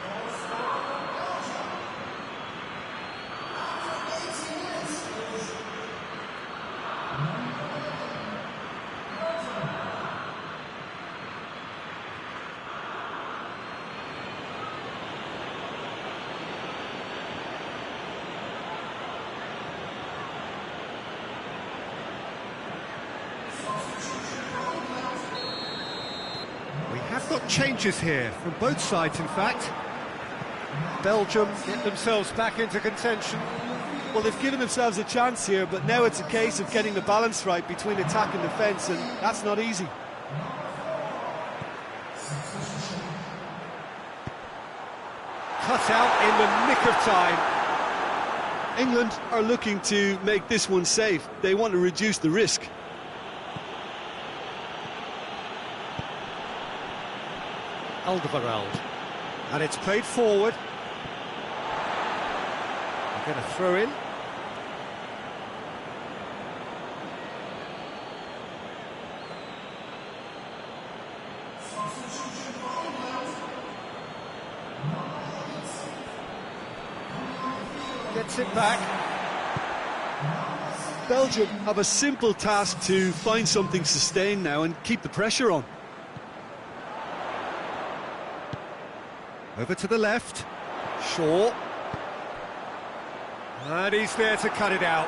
Got changes here from both sides, in fact. Belgium get themselves back into contention. Well, they've given themselves a chance here, but now it's a case of getting the balance right between attack and defence, and that's not easy. Cut out in the nick of time. England are looking to make this one safe. They want to reduce the risk. Alderweireld, and it's played forward. They're going to throw in. Gets it back. Belgium have a simple task to find something sustained now and keep the pressure on. Over to the left, Shaw, and he's there to cut it out.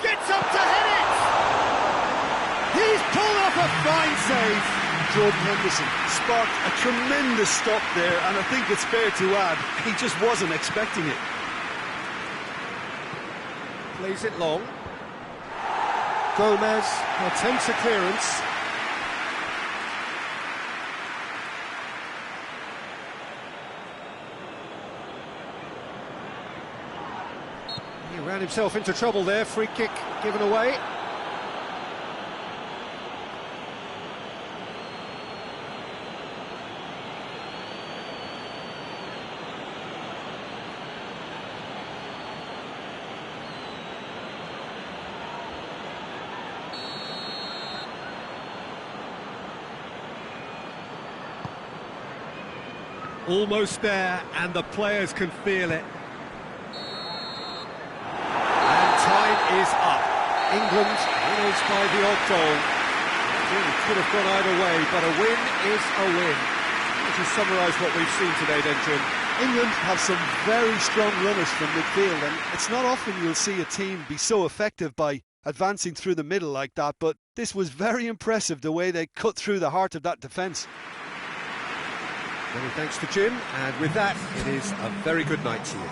Gets up to hit it! He's pulled off a fine save. Jordan Henderson sparked a tremendous stop there, and I think it's fair to add, he just wasn't expecting it. Plays it long. Gomez attempts a clearance. He ran himself into trouble there. Free kick given away. Almost there, and the players can feel it. And time is up. England winners by the odd goal. Really could have gone either way, but a win is a win. To summarise what we've seen today then, Jim. England have some very strong runners from midfield, and it's not often you'll see a team be so effective by advancing through the middle like that, but this was very impressive the way they cut through the heart of that defence. Many thanks to Jim, and with that, it is a very good night to you.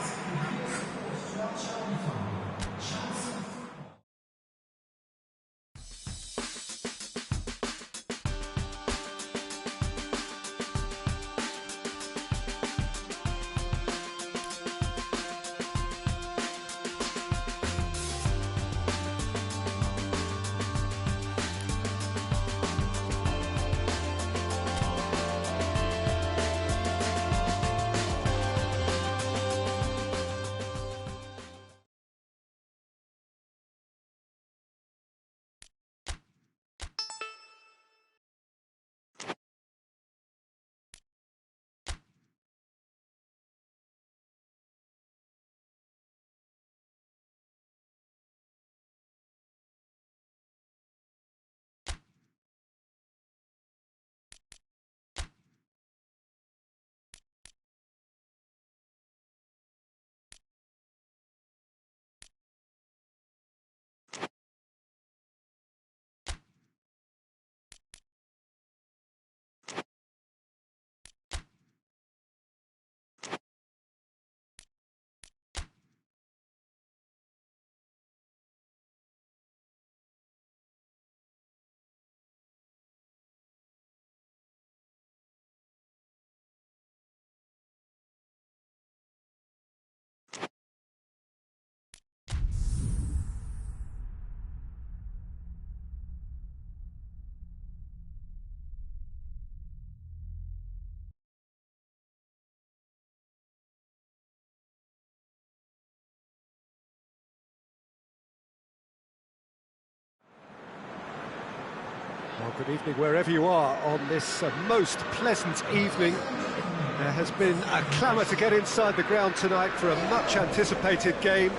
Good evening wherever you are on this most pleasant evening. There has been a clamour to get inside the ground tonight for a much-anticipated game.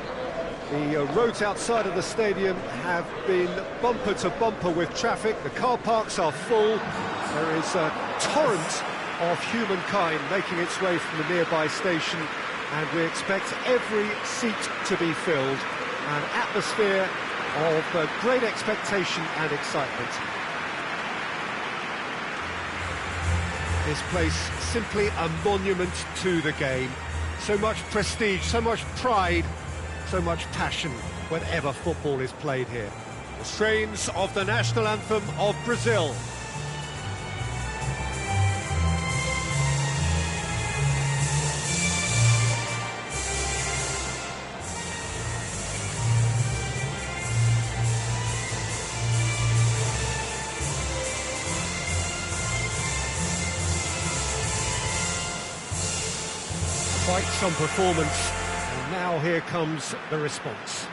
The roads outside of the stadium have been bumper to bumper with traffic. The car parks are full. There is a torrent of humankind making its way from the nearby station, and we expect every seat to be filled. An atmosphere of great expectation and excitement. This place simply a monument to the game. So much prestige, so much pride, so much passion whenever football is played here. The strains of the national anthem of Brazil. Quite some performance, and now here comes the response.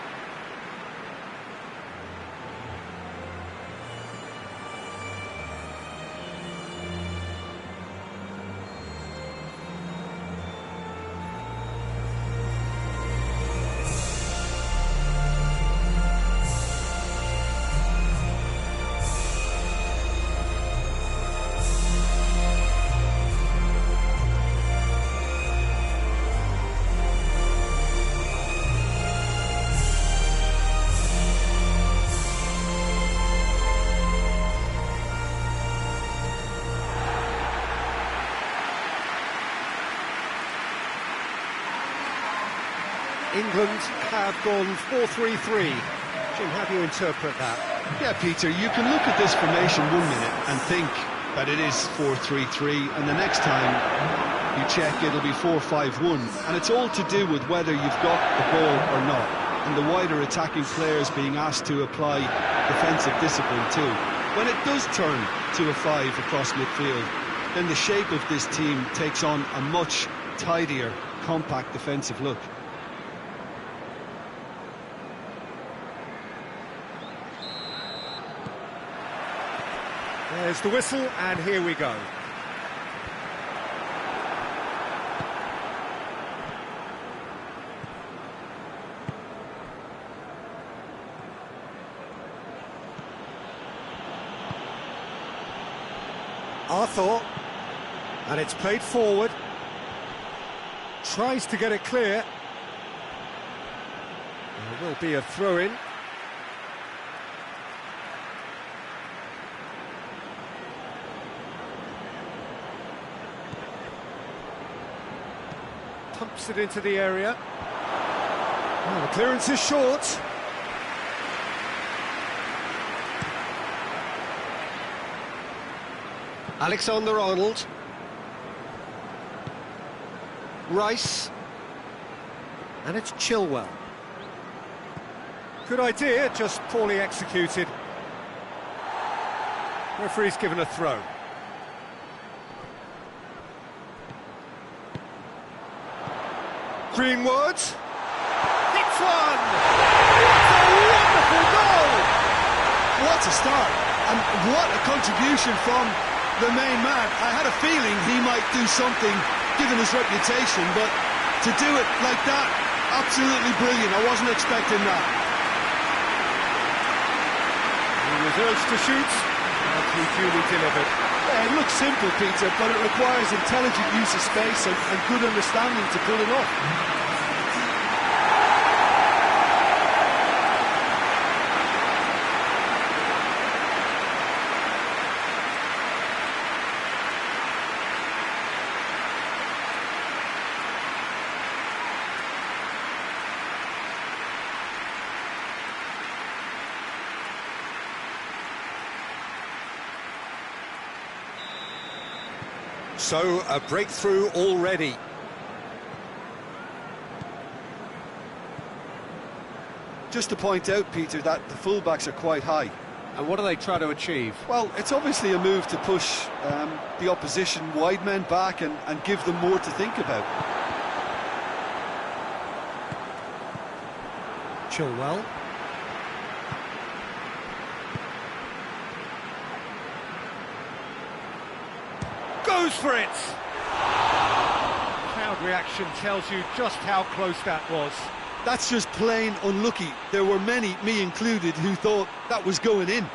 England have gone 4-3-3. Jim, how do you interpret that? Yeah, Peter, you can look at this formation 1 minute and think that it is 4-3-3, and the next time you check it'll be 4-5-1, and it's all to do with whether you've got the ball or not, and the wider attacking players being asked to apply defensive discipline too. When it does turn to a 5 across midfield, then the shape of this team takes on a much tidier, compact defensive look. There's the whistle, and here we go. Arthur, and it's played forward. Tries to get it clear. There will be a throw-in. Pumps it into the area. Oh, the clearance is short. Alexander-Arnold. Rice. And it's Chilwell. Good idea, just poorly executed. Referee's given a throw. Greenwood. Hits one! What a wonderful goal! What a start, and what a contribution from the main man. I had a feeling he might do something, given his reputation, but to do it like that, absolutely brilliant. I wasn't expecting that. He was urged to shoot, and he duly delivered. Yeah, it looks simple, Peter, but it requires intelligent use of space and good understanding to pull it off. So, a breakthrough already. Just to point out, Peter, that the fullbacks are quite high. And what do they try to achieve? Well, it's obviously a move to push the opposition wide men back and give them more to think about. Chilwell. goes for it! Crowd reaction tells you just how close that was. That's just plain unlucky. There were many, me included, who thought that was going in.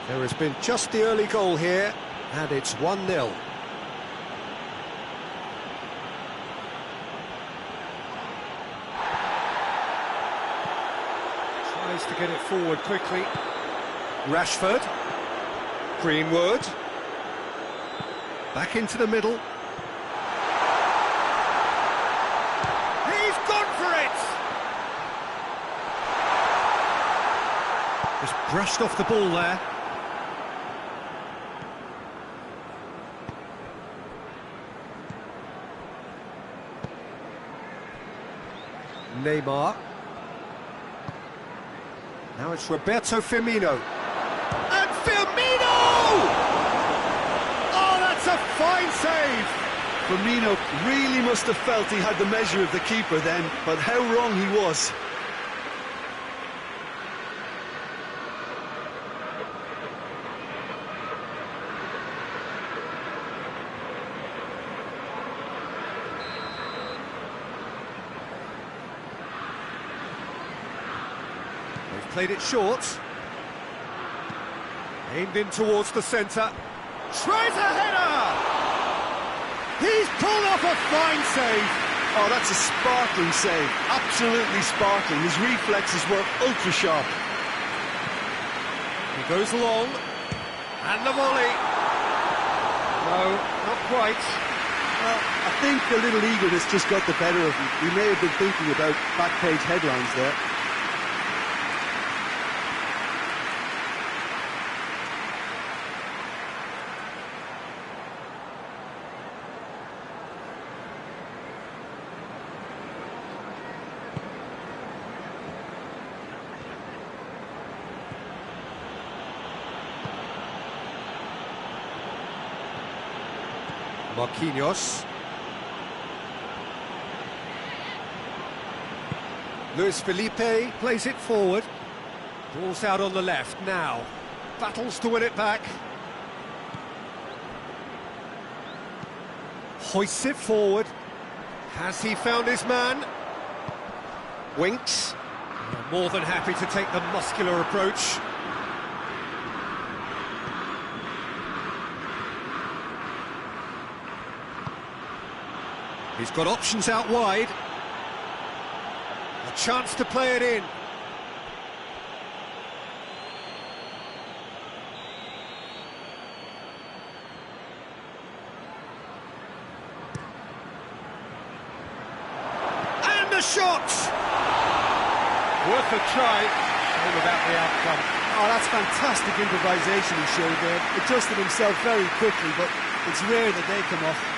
There has been just the early goal here, and it's 1-0. Tries to get it forward quickly. Rashford. Greenwood. Back into the middle. He's gone for it! Just brushed off the ball there. Neymar. Now it's Roberto Firmino. And Firmino! Oh, that's a fine save! Firmino really must have felt he had the measure of the keeper then, but how wrong he was. Played it short. Aimed in towards the centre. Tries a header! He's pulled off a fine save. Oh, that's a sparkling save. Absolutely sparkling. His reflexes were ultra sharp. He goes along. And the volley. No, not quite. Well, I think a little eagerness just got the better of him. He may have been thinking about back page headlines there. Marquinhos. Luis Felipe plays it forward. Ball's out on the left now. Battles to win it back. Hoists it forward. Has he found his man? Winks. More than happy to take the muscular approach. He's got options out wide. A chance to play it in. And a shot! Worth a try. Shame about the outcome. Oh, that's fantastic improvisation he showed there. Adjusted himself very quickly, but it's rare that they come off.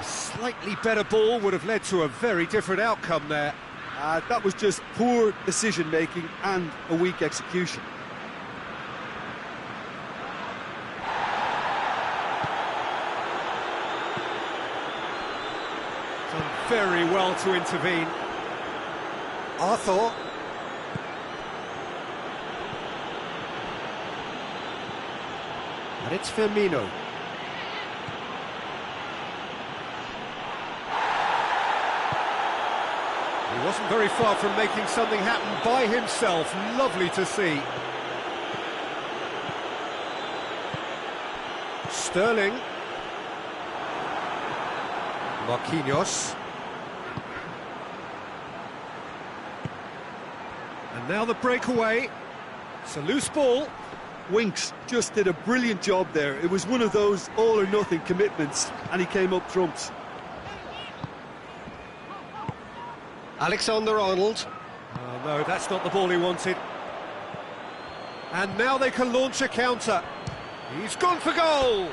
Slightly better ball would have led to a very different outcome there. That was just poor decision-making and a weak execution. Done very well to intervene. Arthur. And it's Firmino. He wasn't very far from making something happen by himself. Lovely to see. Sterling. Marquinhos. And now the breakaway. It's a loose ball. Winks just did a brilliant job there. It was one of those all-or-nothing commitments, and he came up trumps. Alexander-Arnold. Oh, no, that's not the ball he wanted. And now they can launch a counter. He's gone for goal! Good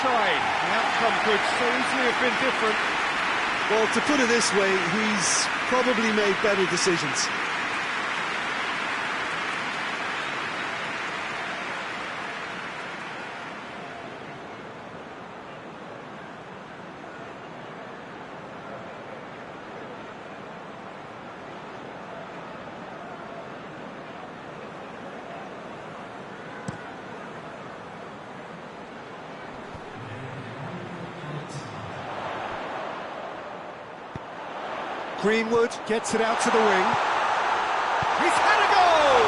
try. The outcome could so easily have been different. Well, to put it this way, he's probably made better decisions. Greenwood gets it out to the wing. He's had a goal!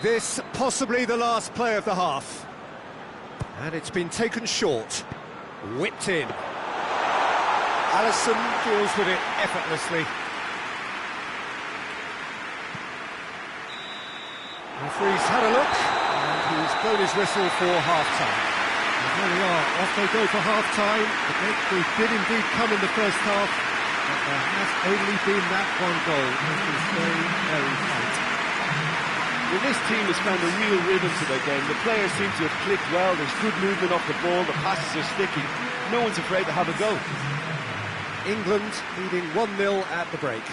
This possibly the last play of the half. And it's been taken short. Whipped in. Alisson deals with it effortlessly. Referee's had a look, and he's blown his whistle for half-time. And there we are, off they go for half-time. The breakthrough did indeed come in the first half, but there has only been that one goal. It was very, very tight. Well, this team has found a real rhythm to their game. The players seem to have clicked well. There's good movement off the ball. The passes are sticky. No one's afraid to have a go. England leading 1-0 at the break.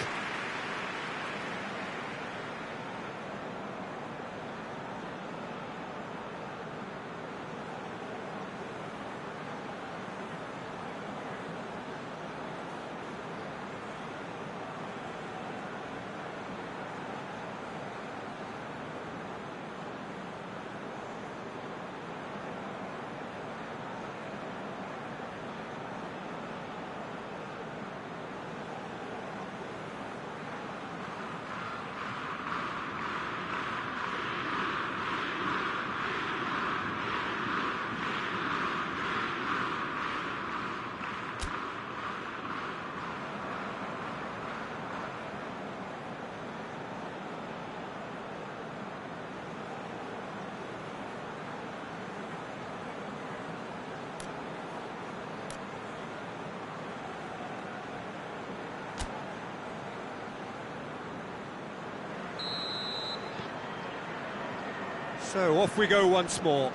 So off we go once more.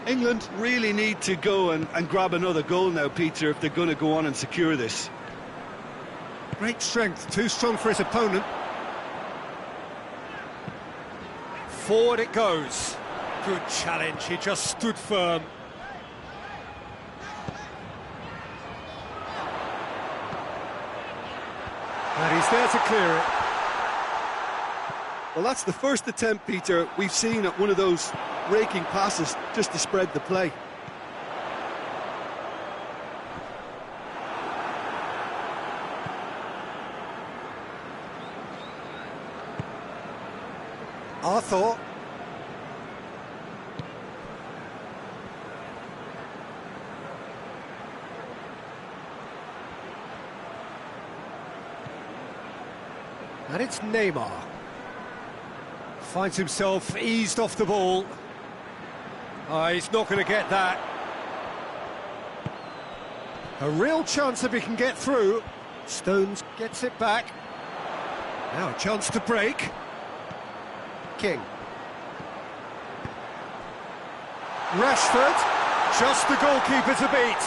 England really need to go and grab another goal now, Peter, if they're going to go on and secure this. Great strength, too strong for his opponent. Forward it goes. Good challenge, he just stood firm. And he's there to clear it. Well, that's the first attempt, Peter, we've seen at one of those raking passes just to spread the play. Arthur. And it's Neymar. Finds himself eased off the ball. He's not going to get that. A real chance if he can get through. Stones gets it back. Now a chance to break. King. Rashford, just the goalkeeper to beat.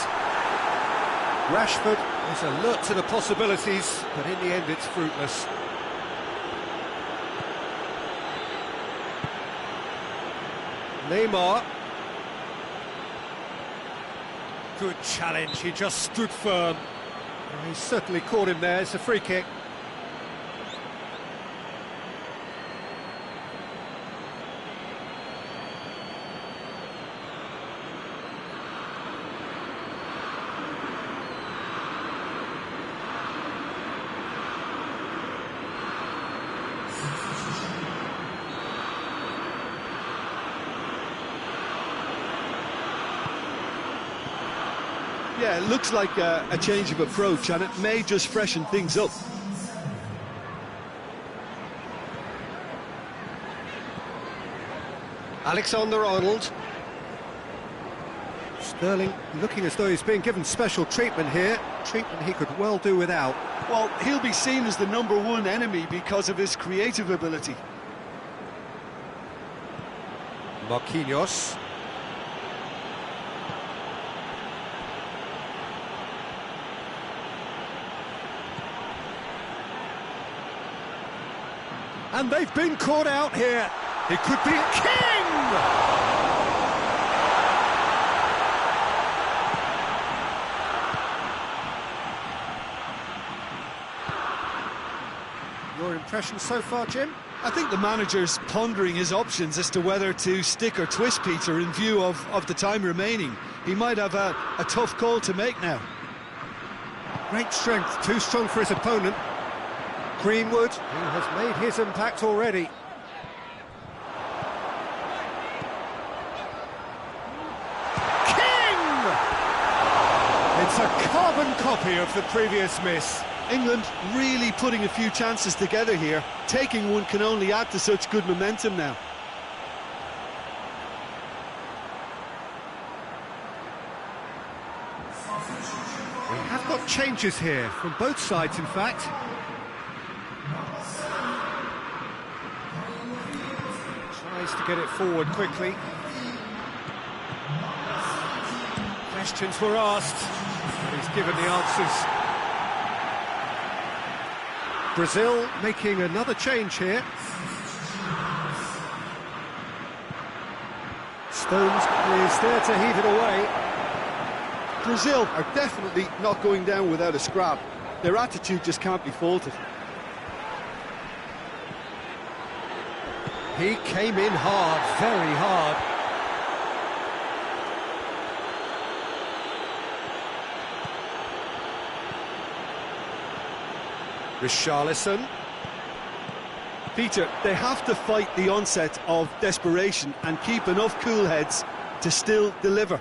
Rashford is alert to the possibilities, but in the end it's fruitless. Neymar. Good challenge, he just stood firm. He certainly caught him there, it's a free kick. Yeah, it looks like a change of approach, and it may just freshen things up. Alexander-Arnold. Sterling looking as though he's being given special treatment here. Treatment he could well do without. Well, he'll be seen as the #1 enemy because of his creative ability. Marquinhos. And they've been caught out here. It could be King! Your impression so far, Jim? I think the manager's pondering his options as to whether to stick or twist Peter in view of the time remaining. He might have a tough call to make now. Great strength, too strong for his opponent. Greenwood, who has made his impact already. King! It's a carbon copy of the previous miss. England really putting a few chances together here. Taking one can only add to such good momentum now. We have got changes here, from both sides in fact. Tries to get it forward quickly. Questions were asked, and he's given the answers. Brazil making another change here. Stones is there to heave it away. Brazil are definitely not going down without a scrap. Their attitude just can't be faulted. He came in hard, very hard. Richarlison. Peter, they have to fight the onset of desperation and keep enough cool heads to still deliver.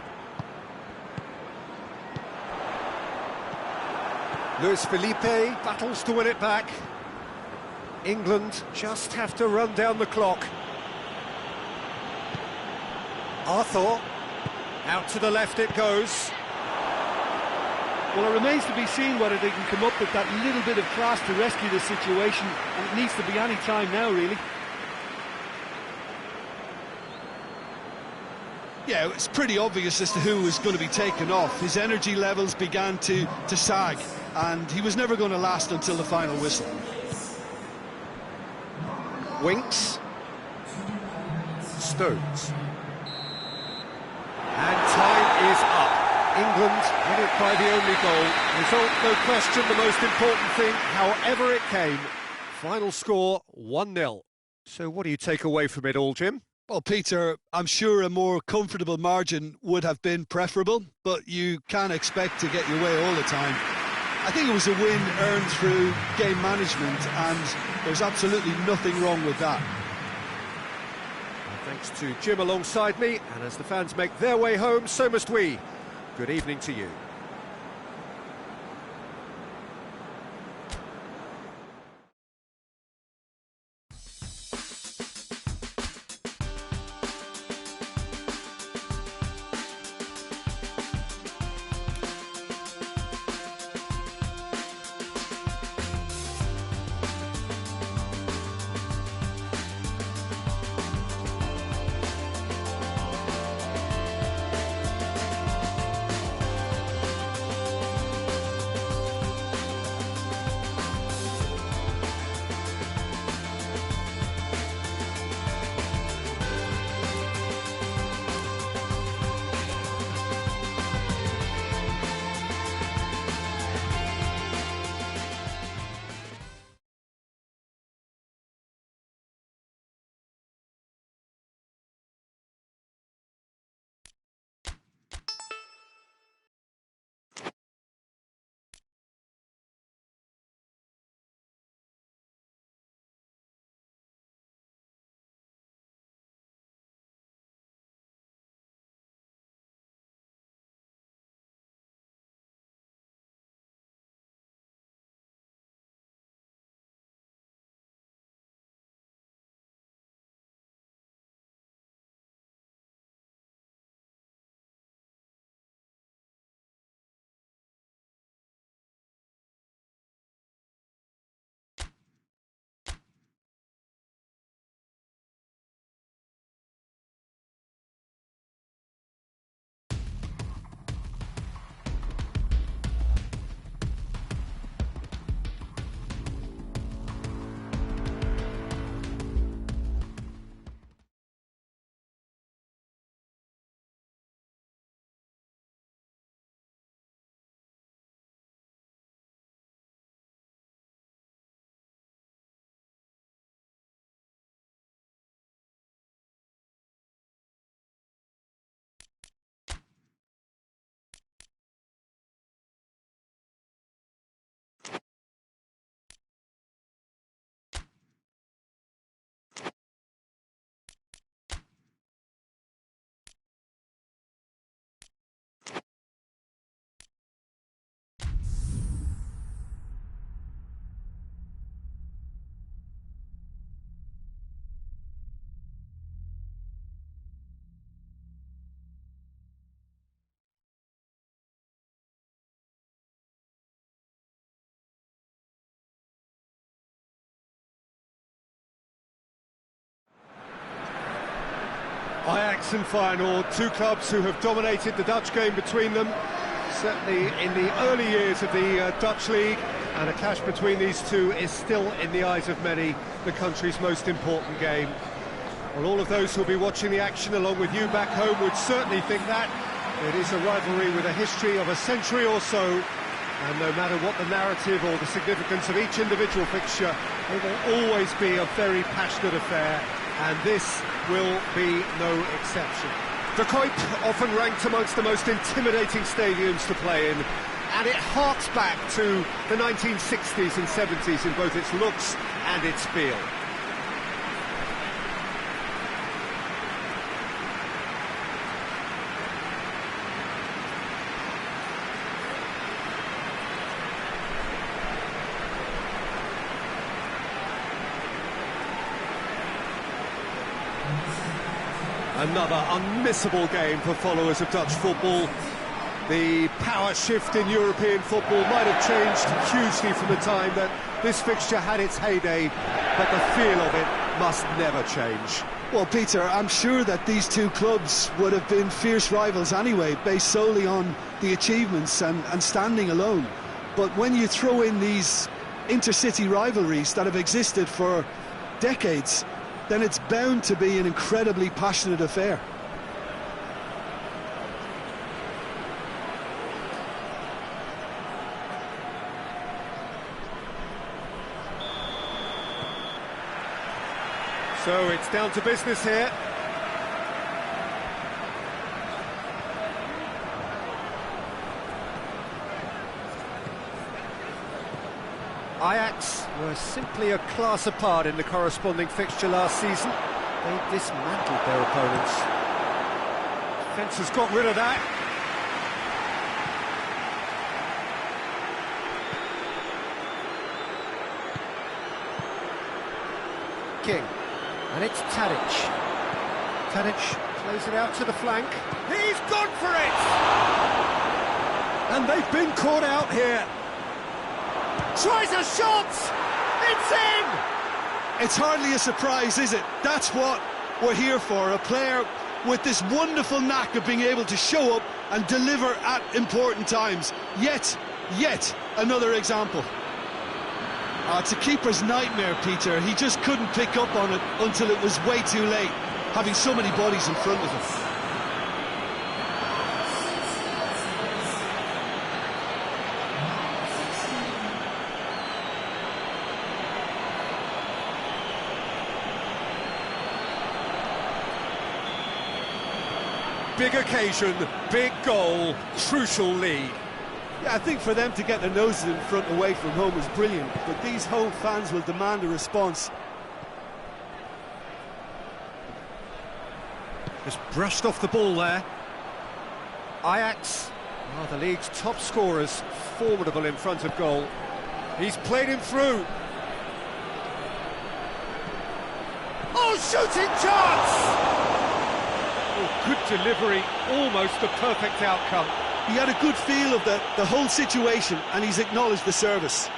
Luis Felipe battles to win it back. England just have to run down the clock. Arthur, out to the left it goes. Well, it remains to be seen whether they can come up with that little bit of class to rescue the situation, and it needs to be any time now, really. Yeah, it's pretty obvious as to who was going to be taken off. His energy levels began to sag, and he was never going to last until the final whistle. Winks. Stones. And time is up. England win it by the only goal. Result, no question, the most important thing, however it came. Final score, 1-0. So what do you take away from it all, Jim? Well, Peter, I'm sure a more comfortable margin would have been preferable, but you can't expect to get your way all the time. I think it was a win earned through game management, and there's absolutely nothing wrong with that. Thanks to Jim alongside me, and as the fans make their way home, so must we. Good evening to you. Ajax and Feyenoord, two clubs who have dominated the Dutch game between them, certainly in the early years of the Dutch league, and a clash between these two is still, in the eyes of many, the country's most important game. Well, all of those who'll be watching the action along with you back home would certainly think that. It is a rivalry with a history of a century or so, and no matter what the narrative or the significance of each individual fixture, it will always be a very passionate affair, and this will be no exception. The Kuip, often ranked amongst the most intimidating stadiums to play in, and it harks back to the 1960s and 70s in both its looks and its feel. Another unmissable game for followers of Dutch football. The power shift in European football might have changed hugely from the time that this fixture had its heyday, but the feel of it must never change. Well, Peter, I'm sure that these two clubs would have been fierce rivals anyway, based solely on the achievements and standing alone. But when you throw in these intercity rivalries that have existed for decades, then it's bound to be an incredibly passionate affair. So it's down to business here. Ajax were simply a class apart in the corresponding fixture last season. They dismantled their opponents. Defence has got rid of that. King. And it's Tadic. Tadic plays it out to the flank. He's gone for it! And they've been caught out here. Tries a shot! It's in! It's hardly a surprise, is it? That's what we're here for, a player with this wonderful knack of being able to show up and deliver at important times. Yet another example. It's a keeper's nightmare, Peter. He just couldn't pick up on it until it was way too late, having so many bodies in front of him. Big occasion, big goal, crucial lead. Yeah, I think for them to get their noses in front away from home is brilliant, but these home fans will demand a response. Just brushed off the ball there. Ajax are the league's top scorers, formidable in front of goal. He's played him through. Oh, shooting chance! Oh, good delivery, almost the perfect outcome. He had a good feel of the whole situation, and he's acknowledged the service.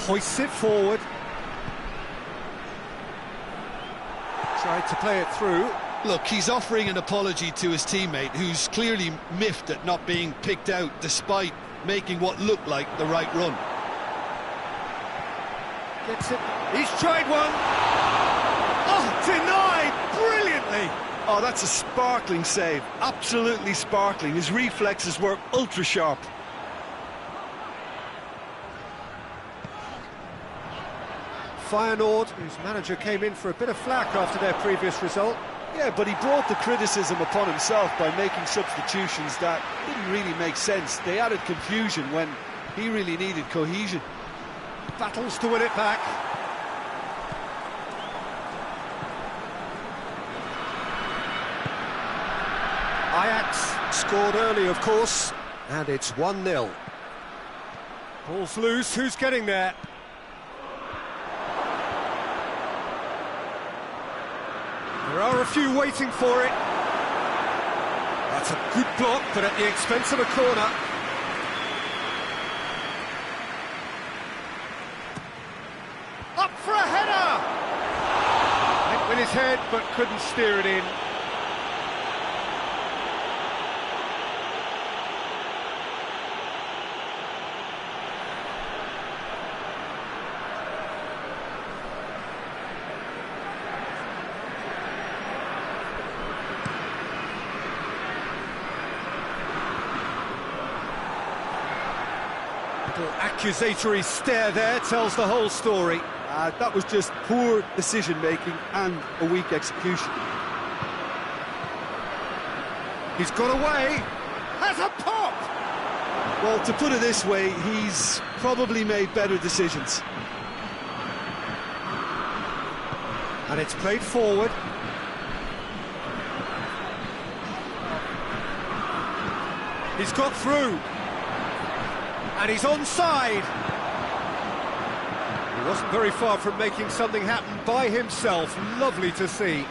Hoists it forward. Tried to play it through. Look, he's offering an apology to his teammate, who's clearly miffed at not being picked out despite making what looked like the right run. Gets it. He's tried one. Oh, denied brilliantly. Oh, that's a sparkling save. Absolutely sparkling. His reflexes were ultra sharp. Feyenoord, whose manager came in for a bit of flack after their previous result. Yeah, but he brought the criticism upon himself by making substitutions that didn't really make sense. They added confusion when he really needed cohesion. Battles to win it back. Ajax scored early, of course, and it's 1-0. Ball's loose, who's getting there? There are a few waiting for it. That's a good block, but at the expense of a corner. Up for a header! Went with his head, but couldn't steer it in. Accusatory stare there tells the whole story. That was just poor decision-making and a weak execution. He's got away. Has a pop! Well, to put it this way, he's probably made better decisions. And it's played forward. He's got through. And he's onside. He wasn't very far from making something happen by himself. Lovely to see.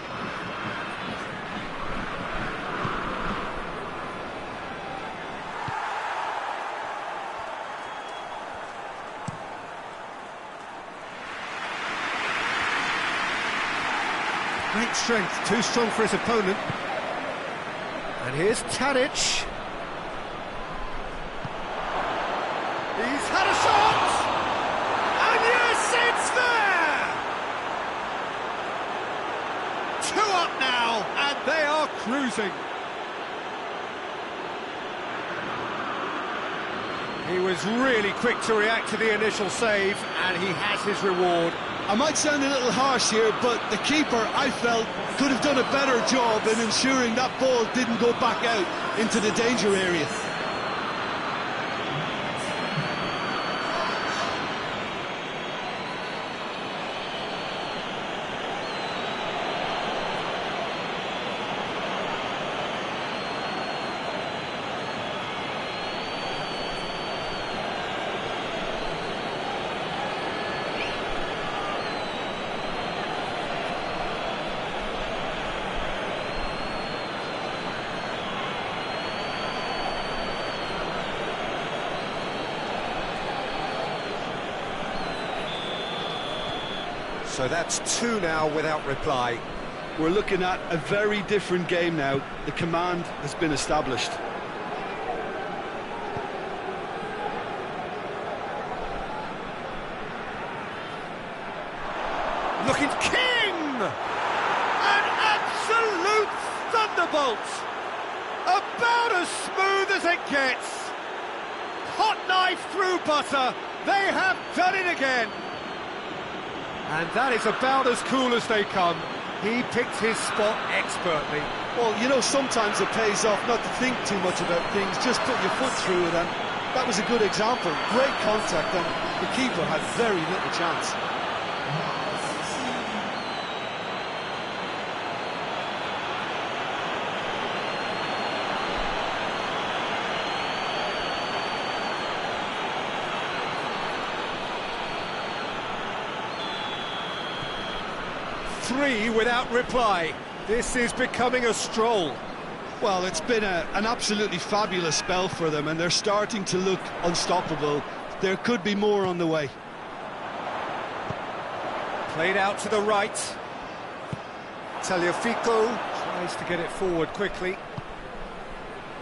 Great strength, too strong for his opponent. And here's Tadic. He's had a shot! And yes, it's there! 2 up now, and they are cruising. He was really quick to react to the initial save, and he has his reward. I might sound a little harsh here, but the keeper, I felt, could have done a better job in ensuring that ball didn't go back out into the danger area. So that's 2 now without reply. We're looking at a very different game now. The command has been established. Looking king! An absolute thunderbolt! About as smooth as it gets! Hot knife through butter, they have done it again! And that is about as cool as they come. He picked his spot expertly. Well, you know, sometimes it pays off not to think too much about things, just put your foot through it, and that was a good example. Great contact, and the keeper had very little chance. Three without reply. This is becoming a stroll. Well, it's been an absolutely fabulous spell for them, and they're starting to look unstoppable. There could be more on the way. Played out to the right. Tagliafico tries to get it forward quickly.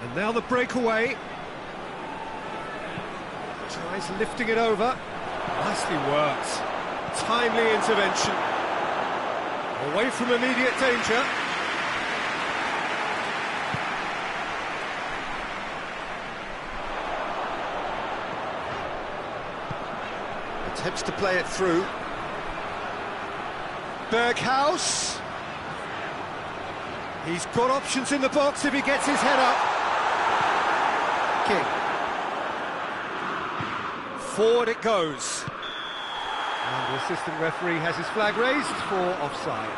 And now the breakaway. Tries lifting it over. Nicely worked. Timely intervention. Away from immediate danger. Attempts to play it through. Berghaus. He's got options in the box if he gets his head up. King. Forward it goes. And the assistant referee has his flag raised for offside.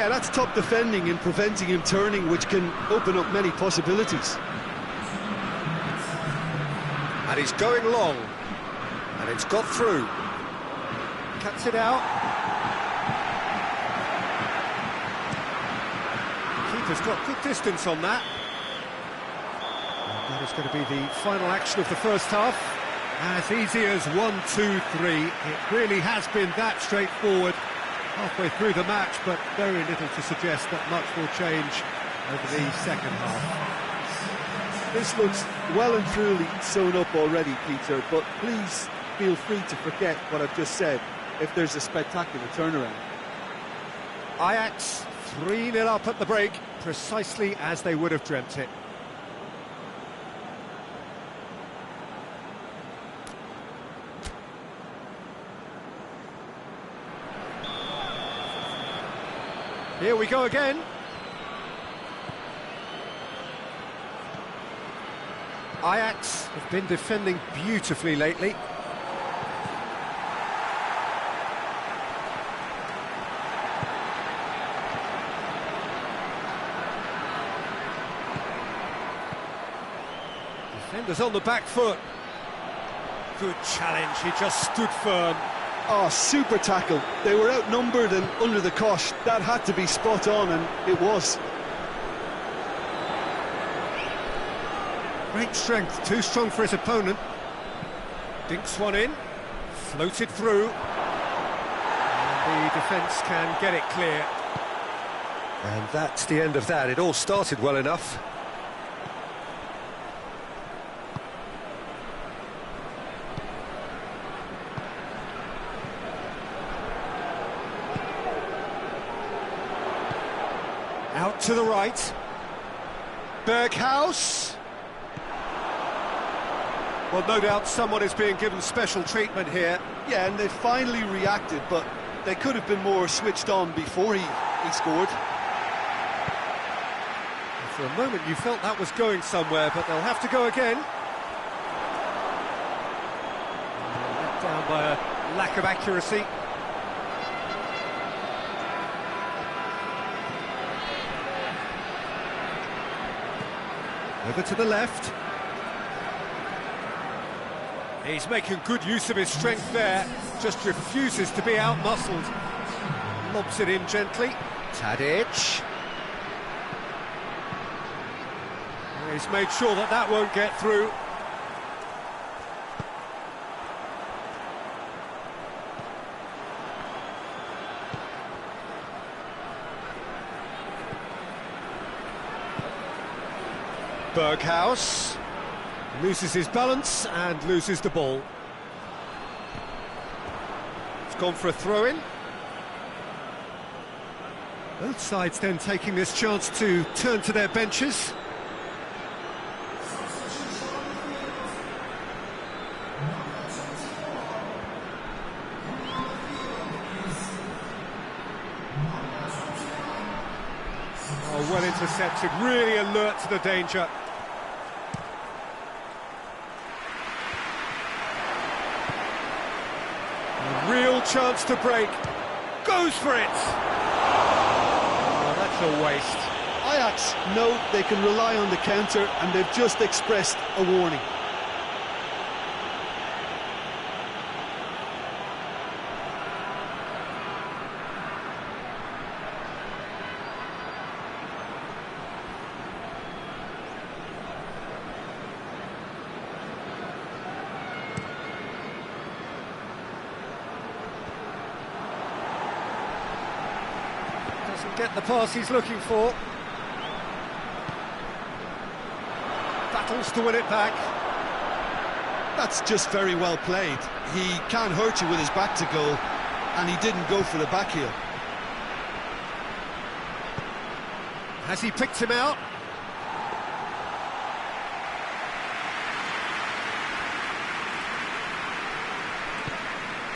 Yeah, that's top defending and preventing him turning, which can open up many possibilities. And he's going long. And it's got through. Cuts it out. Keeper's got good distance on that. And that is going to be the final action of the first half. As easy as 1, 2, 3. It really has been that straightforward halfway through the match, but very little to suggest that much will change over the second half. This looks well and truly sewn up already, Peter, but please feel free to forget what I've just said if there's a spectacular turnaround. Ajax 3-0 up at the break, precisely as they would have dreamt it. Here we go again. Ajax have been defending beautifully lately. Defenders on the back foot. Good challenge, he just stood firm. Oh, super tackle. They were outnumbered and under the cosh. That had to be spot on, and it was. Great strength, too strong for his opponent. Dinks one in, floated through. And the defence can get it clear. And that's the end of that. It all started well enough. Out to the right. Berghaus. Well, no doubt someone is being given special treatment here. Yeah, and they finally reacted, but they could have been more switched on before he scored. For a moment you felt that was going somewhere, but they'll have to go again. Let down by a lack of accuracy. Over to the left. He's making good use of his strength there, just refuses to be out-muscled. Lobs it in gently. Tadic. He's made sure that that won't get through. Berghaus loses his balance and loses the ball. It's gone for a throw-in. Both sides then taking this chance to turn to their benches. Oh, well intercepted, really alert to the danger. A real chance to break. Goes for it! Oh, that's a waste. Ajax know they can rely on the counter, and they've just expressed a warning. Doesn't get the pass he's looking for. Battles to win it back. That's just very well played. He can't hurt you with his back to goal, and he didn't go for the back heel. Has he picked him out?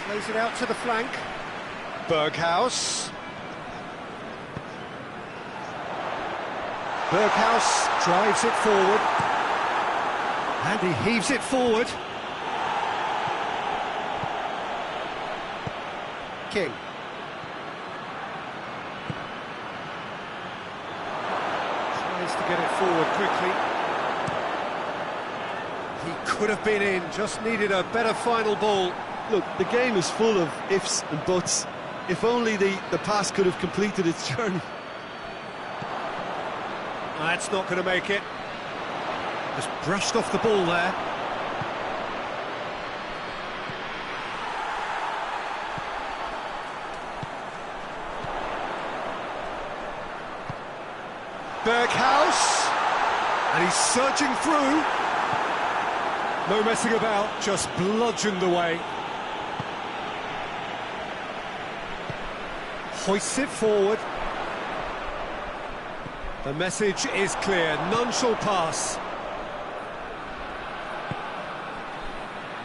Plays it out to the flank. Berghaus. Berghaus drives it forward. And he heaves it forward. King. get it forward quickly. He could have been in, just needed a better final ball. Look, the game is full of ifs and buts. If only the pass could have completed its journey. That's not going to make it. Just brushed off the ball there. Berghaus, and he's surging through. No messing about, just bludgeoned away. Hoists it forward. The message is clear, none shall pass.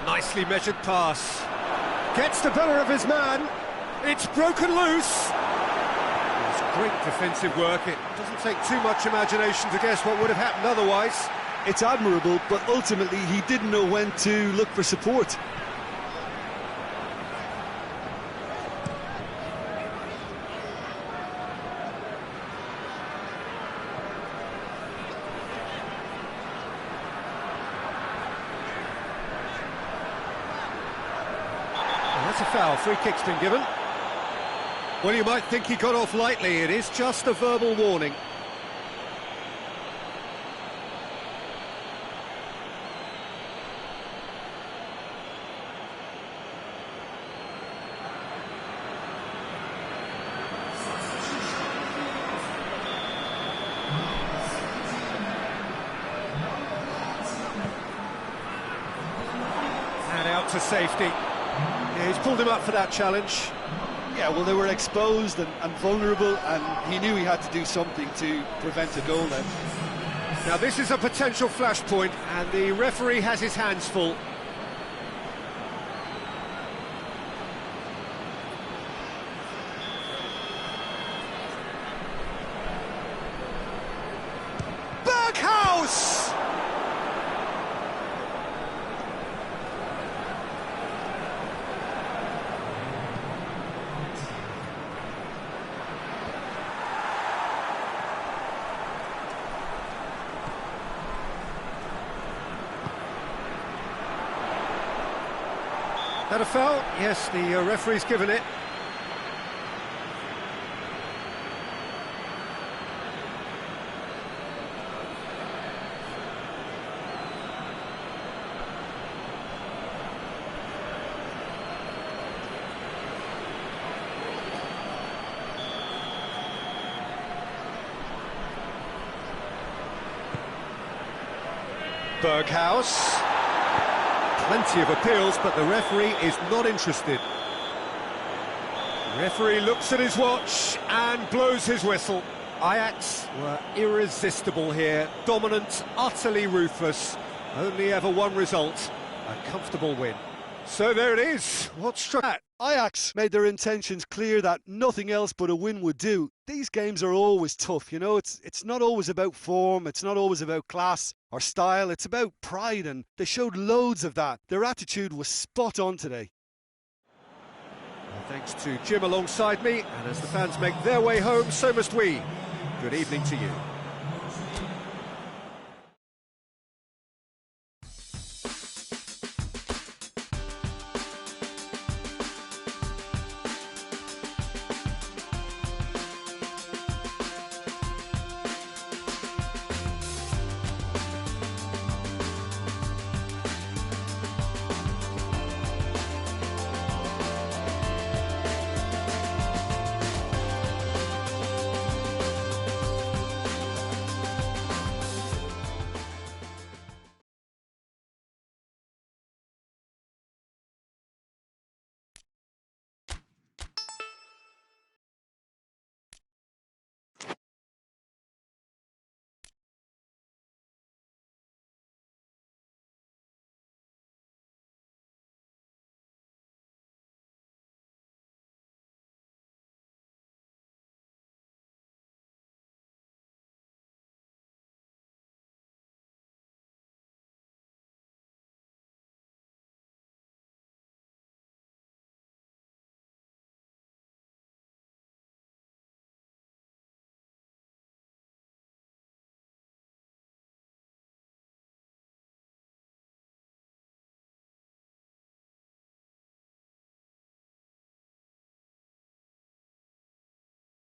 Nicely measured pass. Gets the better of his man. It's broken loose. It's great defensive work. It doesn't take too much imagination to guess what would have happened otherwise. It's admirable, but ultimately he didn't know when to look for support. That's a foul, free kick's been given. Well, you might think he got off lightly, it is just a verbal warning. And out to safety. Yeah, he's pulled him up for that challenge. Yeah, well, they were exposed and vulnerable, and he knew he had to do something to prevent a goal then. Now this is a potential flashpoint, and the referee has his hands full. Berghaus! That a foul? Yes, the referee's given it. Berghaus. Plenty of appeals, but the referee is not interested. The referee looks at his watch and blows his whistle. Ajax were irresistible here, dominant, utterly ruthless. Only ever one result, a comfortable win. So there it is. What's struck at? Ajax made their intentions clear that nothing else but a win would do. These games are always tough, you know, it's not always about form, it's not always about class or style, it's about pride, and they showed loads of that. Their attitude was spot on today. Well, thanks to Jim alongside me, and as the fans make their way home, so must we. Good evening to you.